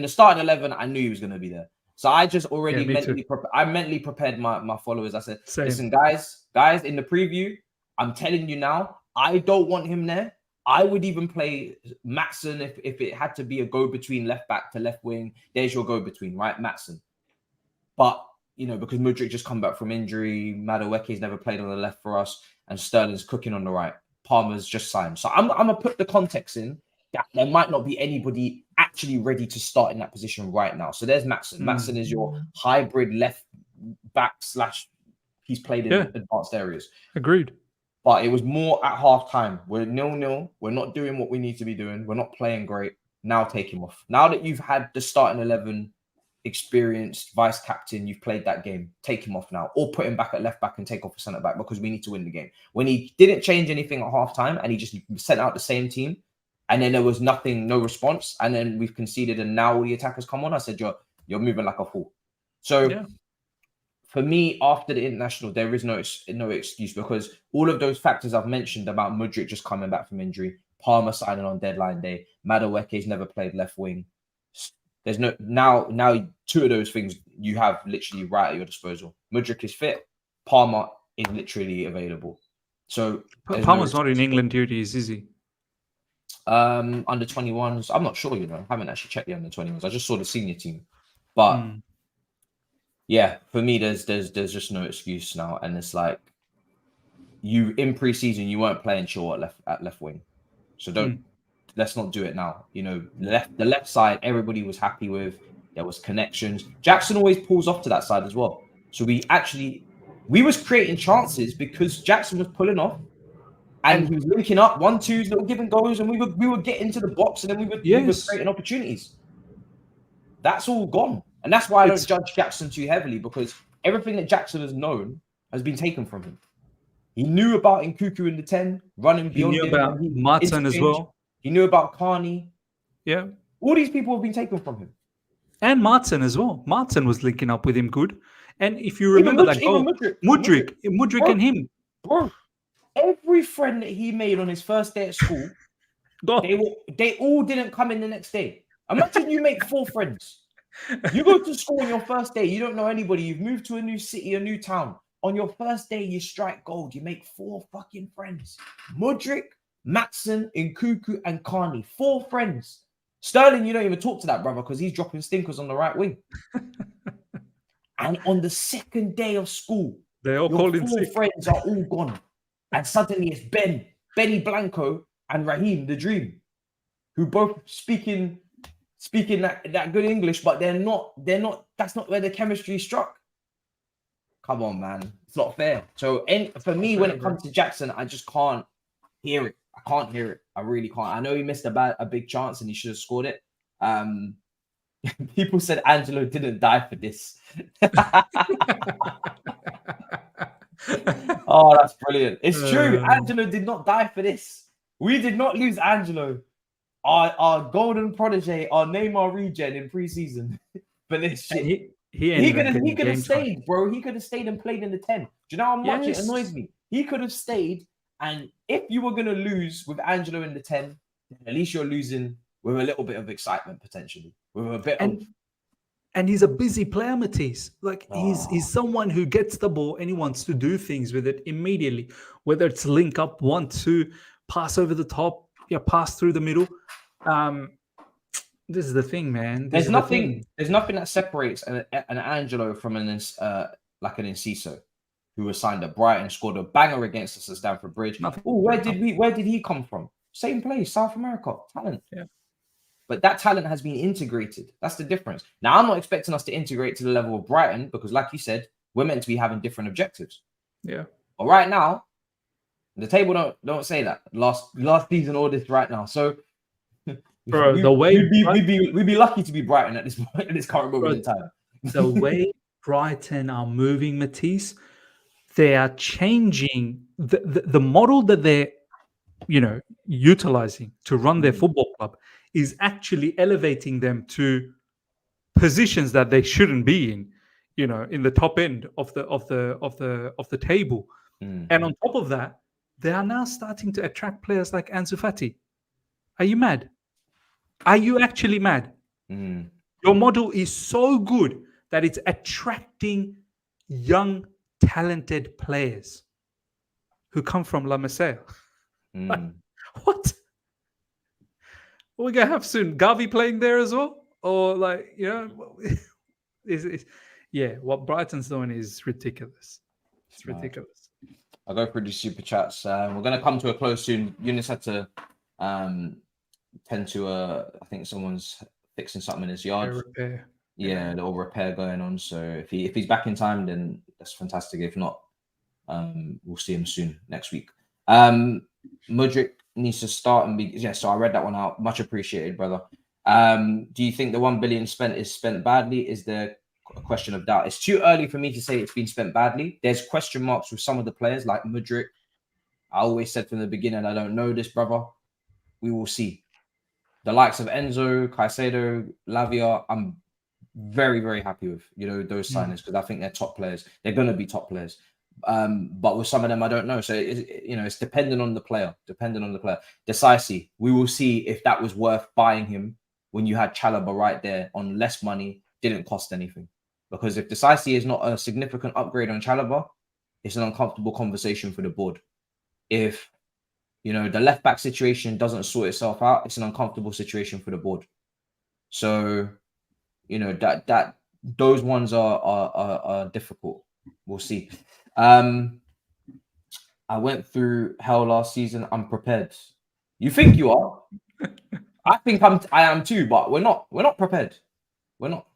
the starting 11, I knew he was going to be there. So I just already mentally prepared my followers. I said, listen, guys, in the preview, I'm telling you now, I don't want him there. I would even play Matson if it had to be a go-between left back to left wing. There's your go-between, right? Matson. But, because Mudrik just come back from injury, Madueke's never played on the left for us, and Sterling's cooking on the right. Palmer's just signed. So I'm going to put the context in that there might not be anybody actually ready to start in that position right now. So there's Matson. Matson is your hybrid left back / he's played in advanced areas. Agreed. But it was more at half time. We're 0-0. We're not doing what we need to be doing. We're not playing great. Now take him off. Now that you've had the starting 11, experienced vice captain, you've played that game. Take him off now. Or put him back at left back and take off a centre back because we need to win the game. When he didn't change anything at half time and he just sent out the same team and then there was nothing, no response, and then we've conceded and now all the attackers come on, I said, you're moving like a fool. So for me, after the international, there is no excuse because all of those factors I've mentioned about Mudrik just coming back from injury, Palmer signing on deadline day, Madueke's never played left wing. There's no now two of those things you have literally right at your disposal. Mudrik is fit, Palmer is literally available. So there's Palmer's no not in England duties, is he? under 21s. I'm not sure, I haven't actually checked the under 21s. I just saw the senior team. But yeah, for me, there's just no excuse now. And it's like you in preseason, you weren't playing Shaw at left wing. So let's not do it now. The left side, everybody was happy with. There was connections. Jackson always pulls off to that side as well. So we was creating chances because Jackson was pulling off. And he was linking up 1-2s, little give and goes, and we would get into the box, and then we were creating opportunities. That's all gone, and that's why I don't judge Jackson too heavily, because everything that Jackson has known has been taken from him. He knew about Nkuku in the 10, running beyond him. He knew about Martin as well. He knew about Carney. Yeah, all these people have been taken from him, and Martin as well. Martin was linking up with him good, and if you remember that goal, Mudryk and him, bro. Every friend that he made on his first day at school, they all didn't come in the next day. Imagine you make 4 friends. You go to school on your first day, you don't know anybody. You've moved to a new city, a new town. On your first day, you strike gold. You make 4 fucking friends. Mudryk, Matson, Nkuku, and Carney. 4 friends. Sterling, you don't even talk to that brother because he's dropping stinkers on the right wing. And on the second day of school, they all called in 4 friends are all gone. And suddenly it's Benny Blanco, and Raheem, the Dream, who both speaking that good English, but they're not. That's not where the chemistry struck. Come on, man, it's not fair. So, for me, when it comes to Jackson, I just can't hear it. I can't hear it. I really can't. I know he missed a big chance and he should have scored it. People said Angelo didn't die for this. Oh, that's brilliant. It's true. Angelo did not die for this. We did not lose Angelo, our golden protege, our Neymar regen in preseason for this shit. He could have stayed, bro. He could have stayed and played in the 10. Do you know how much it annoys me? He could have stayed, and if you were going to lose with Angelo in the 10, then at least you're losing with a little bit of excitement, potentially. With a bit of... And he's a busy player, Matisse. Like he's someone who gets the ball and he wants to do things with it immediately. Whether it's link up, 1-2, pass over the top, pass through the middle. This is the thing, man. There's nothing that separates an Angelo from an Enciso, who was signed at Brighton, scored a banger against us at Stamford Bridge. Oh, where did he come from? Same place, South America, talent. Yeah. But that talent has been integrated. That's the difference. Now, I'm not expecting us to integrate to the level of Brighton because, like you said, we're meant to be having different objectives. Yeah. But right now, the table don't say that. Last season, all this right now. So, bro, we'd be lucky to be Brighton at this point, at this current moment in time. The way Brighton are moving, Matisse, they are changing the model that they're, utilizing to run their football club is actually elevating them to positions that they shouldn't be in, in the top end of the table. And on top of that, they are now starting to attract players like Ansu Fati. Are you mad? Are you actually mad? Your model is so good that it's attracting young, talented players who come from La Masia. Like, what? We're going to have soon Gavi playing there as well? Or what Brighton's doing is ridiculous. It's ridiculous. I'll go through the super chats. We're going to come to a close soon. Younes had to tend to, I think someone's fixing something in his yard. Repair. Yeah, a little repair going on. So if he's back in time, then that's fantastic. If not, we'll see him soon next week. Mudryk needs to start and be. So I read that one out. Much appreciated, brother. Do you think the 1 billion is spent badly? Is there a question of doubt? It's too early for me to say it's been spent badly. There's question marks with some of the players like Mudryk. I always said from the beginning, I don't know this, brother. We will see. The likes of Enzo, Caicedo, Lavia, I'm very, very happy with, those signings because I think they're top players. They're going to be top players. But with some of them, I don't know. So, it's dependent on the player. Decisive. We will see if that was worth buying him when you had Chalobah right there on less money, didn't cost anything. Because if Decisive is not a significant upgrade on Chalobah, it's an uncomfortable conversation for the board. if the left back situation doesn't sort itself out, it's an uncomfortable situation for the board. So that those ones are difficult. We'll see. I went through hell last season. I'm prepared. You think you are? I think I am too, but we're not prepared. We're not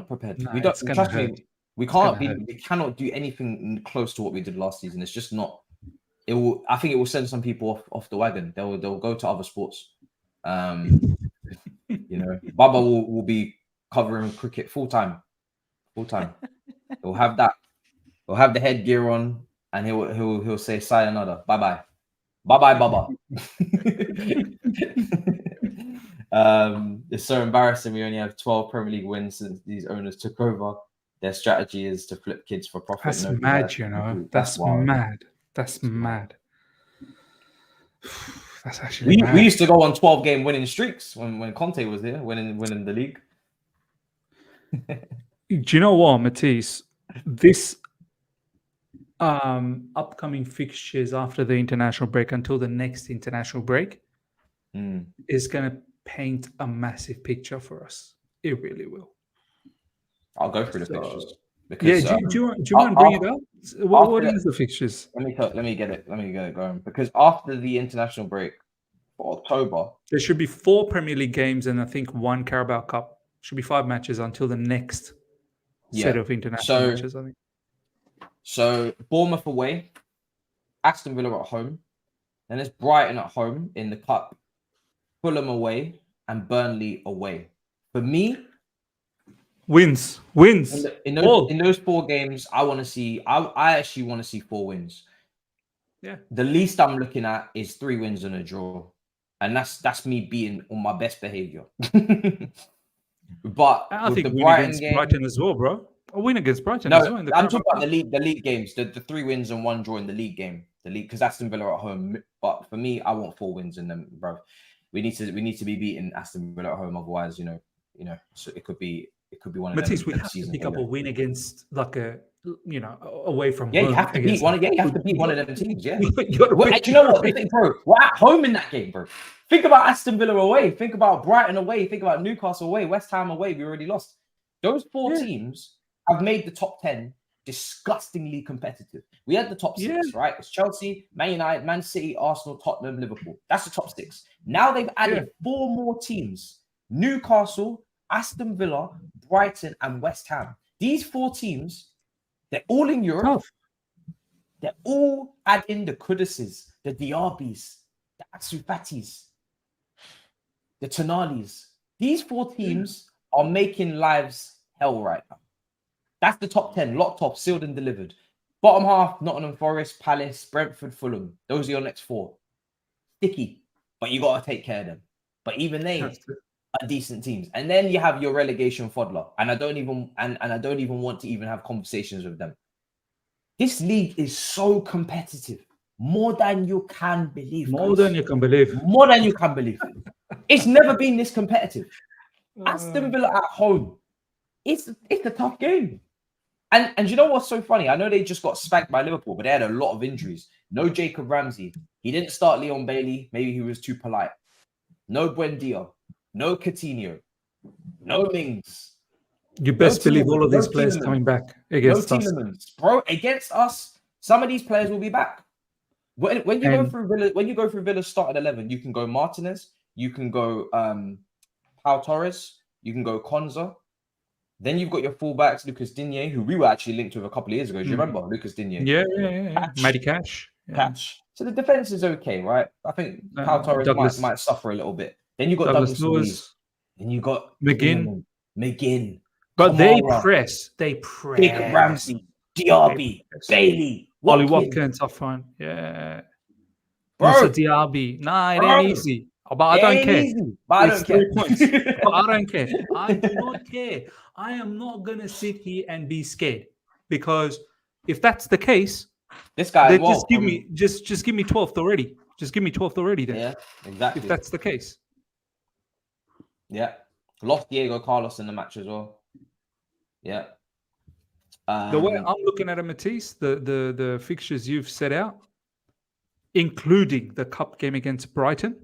prepared. No, We don't it's gonna trust hurt. me. We It's can't gonna be. hurt. We cannot do anything close to what we did last season. It's just not. It will. I think it will send some people off the wagon. They'll go to other sports. Baba will be covering cricket full time. He'll have that. He'll have the headgear on, and he'll say sayonara. Bye Baba. It's so embarrassing. We only have 12 Premier League wins since these owners took over. Their strategy is to flip kids for profit. That's Nobody mad, has- That's wild. mad. That's mad. That's actually mad. We used to go on 12-game winning streaks when Conte was here, winning the league. Do you know what, Matisse? This upcoming fixtures after the international break until the next international break is going to paint a massive picture for us. It really will. I'll go through the fixtures. Yeah, Because, do you mind bringing it up? What is the fixtures? Let me get it going. Because after the international break for October, There should be 4 Premier League games and I think 1 Carabao Cup. Should be 5 matches until the next set of international matches, I think. So Bournemouth away, Aston Villa at home, then it's Brighton at home in the cup, Fulham away, and Burnley away. For me, wins. In those 4 games, I actually want to see 4 wins. Yeah. The least I'm looking at is 3 wins and a draw, and that's me being on my best behavior. But I think the win Brighton against game, Brighton as well, bro. A win against Brighton no, as well. In the I'm Carabao talking about Cup. the league games, the 3 wins and 1 draw in the league game. The league, because Aston Villa are at home. But for me, I want 4 wins in them, bro. We need to be beating Aston Villa at home. Otherwise, so it could be one of Matisse, them. we have to pick up a win against like away from Yeah, home. you have to beat one. Yeah, you have to beat one of them teams. Yeah. You gotta Do beat you know what? Bro, we're at home in that game, bro. Think about Aston Villa away. Think about Brighton away. Think about Newcastle away. West Ham away. We already lost. Those 4 teams have made the top 10 disgustingly competitive. We had the top 6, right? It's Chelsea, Man United, Man City, Arsenal, Tottenham, Liverpool. That's the top 6. Now they've added 4 more teams. Newcastle, Aston Villa, Brighton, and West Ham. These 4 teams, they're all in Europe. Tough. They're all adding the Kuduses, the Diabis, the Atsu Fatis, the Tonalis. These 4 teams are making lives hell right now. That's the top 10, locked off, sealed and delivered. Bottom half, Nottingham Forest, Palace, Brentford, Fulham. Those are your next 4. Sticky, but you got to take care of them. But even they are decent teams. And then you have your relegation fodder. And I don't even want to even have conversations with them. This league is so competitive. More than you can believe. More than you can believe. It's never been this competitive. Aston Villa at home. It's a tough game. And you know what's so funny? I know they just got spanked by Liverpool, but they had a lot of injuries. No Jacob Ramsey. He didn't start Leon Bailey. Maybe he was too polite. No Buendia. No Coutinho. No Mings. You best believe all of these players coming back against us. Bro, against us, some of these players will be back. When you go through Villa's starting 11, you can go Martinez, you can go Pau Torres, you can go Konza. Then you've got your fullbacks, Lucas Digne, who we were actually linked with a couple of years ago. Do you remember Lucas Digne? Yeah. Matty Cash. Catch. So the defense is okay, right? I think Pau Torres might suffer a little bit. Then you got Douglas Luiz. Then you got McGinn. But Kamara, they press. Jacob Ramsey, Diaby, Bailey, Watkins are fine. Yeah. Bro. Also Diaby. Nah, it ain't easy. But I don't care. It's 3 points. But I don't care. I do not care. I am not going to sit here and be scared. Because if that's the case, this guy just give me 12th already. Just give me 12th already then. Yeah, exactly. If that's the case. Yeah. Lost Diego Carlos in the match as well. Yeah. The way I'm looking at it, Matisse, the fixtures you've set out, including the cup game against Brighton.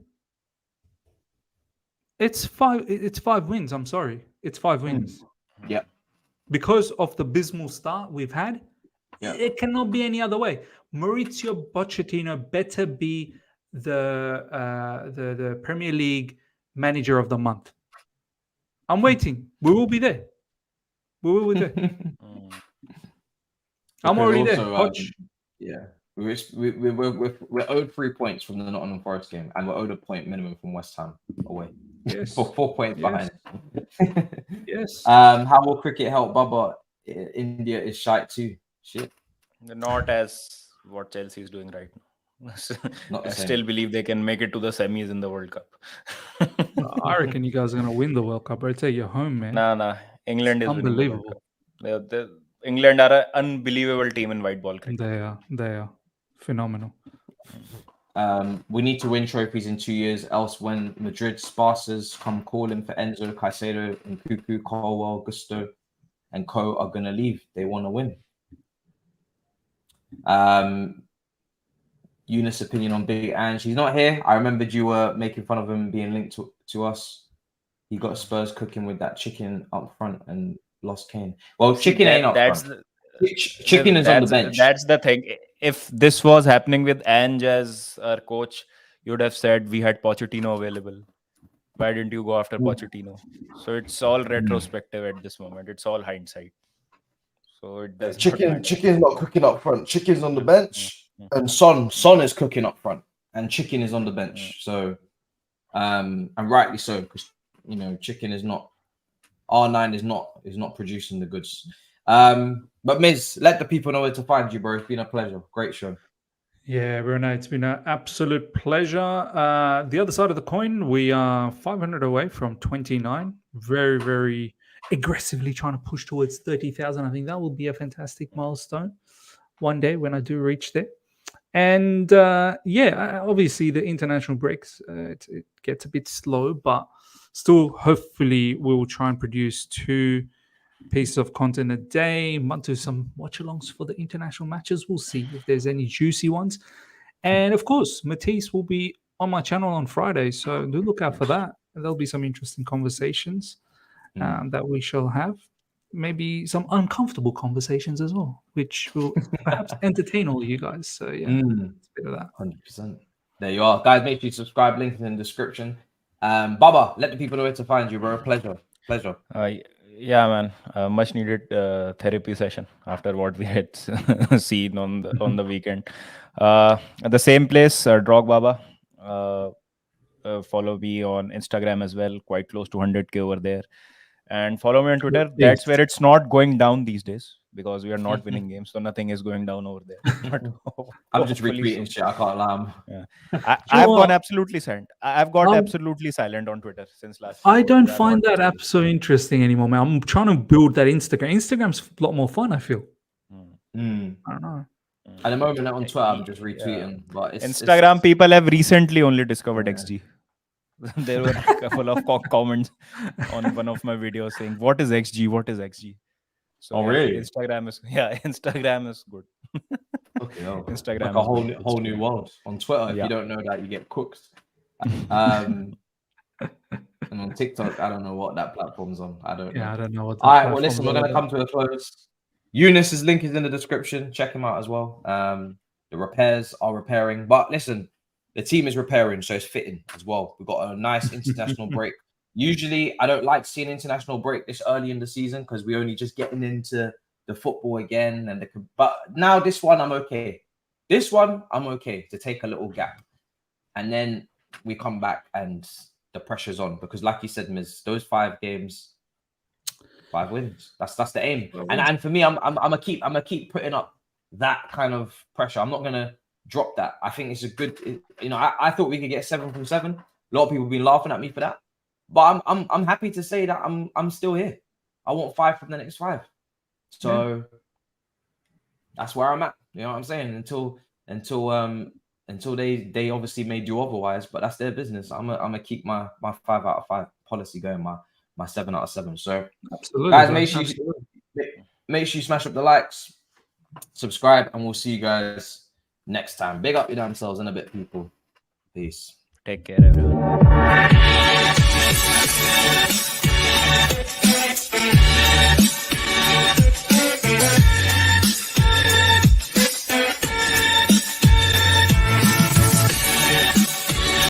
It's 5 wins. I'm sorry. It's 5 wins. Yeah. Because of the abysmal start we've had, Yeah. it cannot be any other way. Maurizio Pochettino better be the Premier League manager of the month. I'm waiting. We will be there. We will be there. I'm already there. Coach. Yeah. We're owed 3 points from the Nottingham Forest game, and we're owed a point minimum from West Ham away. Yes. 4 points behind. Yes. How will cricket help Baba? India is shite too. Shit. Not as what Chelsea is doing right now. Not the I same. still believe they can make it to the semis in the World Cup. I reckon you guys are going to win the World Cup. I tell you, home, man. Nah. England is winning the World Unbelievable. Cup. England are an unbelievable team in white ball cricket. They are phenomenal. We need to win trophies in 2 years, else when Madrid Spartas come calling for Enzo, Caicedo, and Cuckoo, Colwell, Gusto, and Co are going to leave. They want to win. Younes' opinion on Big Ange. He's not here. I remembered you were making fun of him being linked to us. He got Spurs cooking with that chicken up front and lost Kane. Well, chicken ain't up front. Chicken is on the bench. That's the thing. If this was happening with Ange as our coach, you would have said we had Pochettino available. Why didn't you go after Pochettino? So it's all retrospective at this moment. It's all hindsight. So it does Chicken's not cooking up front. Chicken's on the bench, and Son is cooking up front, and Chicken is on the bench. So, and rightly so, because Chicken is not. R9 is not producing the goods. But Miz, let the people know where to find you, bro. It's been a pleasure. Great show. Yeah, Bruno, it's been an absolute pleasure. The other side of the coin, we are 500 away from 29. Very, very aggressively trying to push towards 30,000. I think that will be a fantastic milestone one day when I do reach there. And obviously the international breaks, it gets a bit slow, but still, hopefully, we will try and produce 2 pieces of content a day. Might do some watch-alongs for the international matches. We'll see if there's any juicy ones. And of course, Matisse will be on my channel on Friday, so do look out for that. There'll be some interesting conversations that we shall have. Maybe some uncomfortable conversations as well, which will perhaps entertain all you guys. So yeah, it's a bit of that. 100%. There you are, guys. Make sure you subscribe. Link in the description. Baba, let the people know where to find you, bro. Pleasure. Yeah, man. Much needed therapy session after what we had seen on the weekend. At the same place, Drogbaba. Follow me on Instagram as well. Quite close to 100K over there. And follow me on Twitter. That's where it's not going down these days because we are not winning games, so nothing is going down over there. But I'm just retweeting shit. I can't lie. Yeah. I've gone absolutely silent. I've got absolutely silent on Twitter since last. I don't find that app so interesting anymore, man. I'm trying to build that Instagram. Instagram's a lot more fun, I feel. I don't know. At the moment on Twitter, I'm just retweeting. But Instagram people have recently only discovered XG. There were a couple of comments on one of my videos saying, "What is XG? What is XG?" So really? Instagram is good. Okay, Instagram like a whole new world. On Twitter, if you don't know that, you get cooked. And on TikTok, I don't know what that platform's on. I don't know what. All right, well, listen, we're gonna come to a close. Younes' link is in the description. Check him out as well. The repairs are repairing, but listen. The team is repairing, so it's fitting as well. We've got a nice international break. Usually, I don't like seeing international break this early in the season because we're only just getting into the football again. But now this one, I'm okay. This one, I'm okay to take a little gap. And then we come back and the pressure's on. Because like you said, Miz, those 5 games, 5 wins. That's the aim. And for me, I'm gonna keep putting up that kind of pressure. I'm not gonna drop that. I think it's a good, I thought we could get 7 from 7. A lot of people have been laughing at me for that, but I'm happy to say that I'm still here. I want 5 from the next 5. So that's where I'm at. You know what I'm saying? Until they obviously may do otherwise, but that's their business. I'm gonna keep my 5 out of 5 policy going, my 7 out of 7. So absolutely, guys, make sure you smash up the likes, subscribe, and we'll see you guys next time. Big up your damn selves in a bit, people. Peace. Take care, everyone.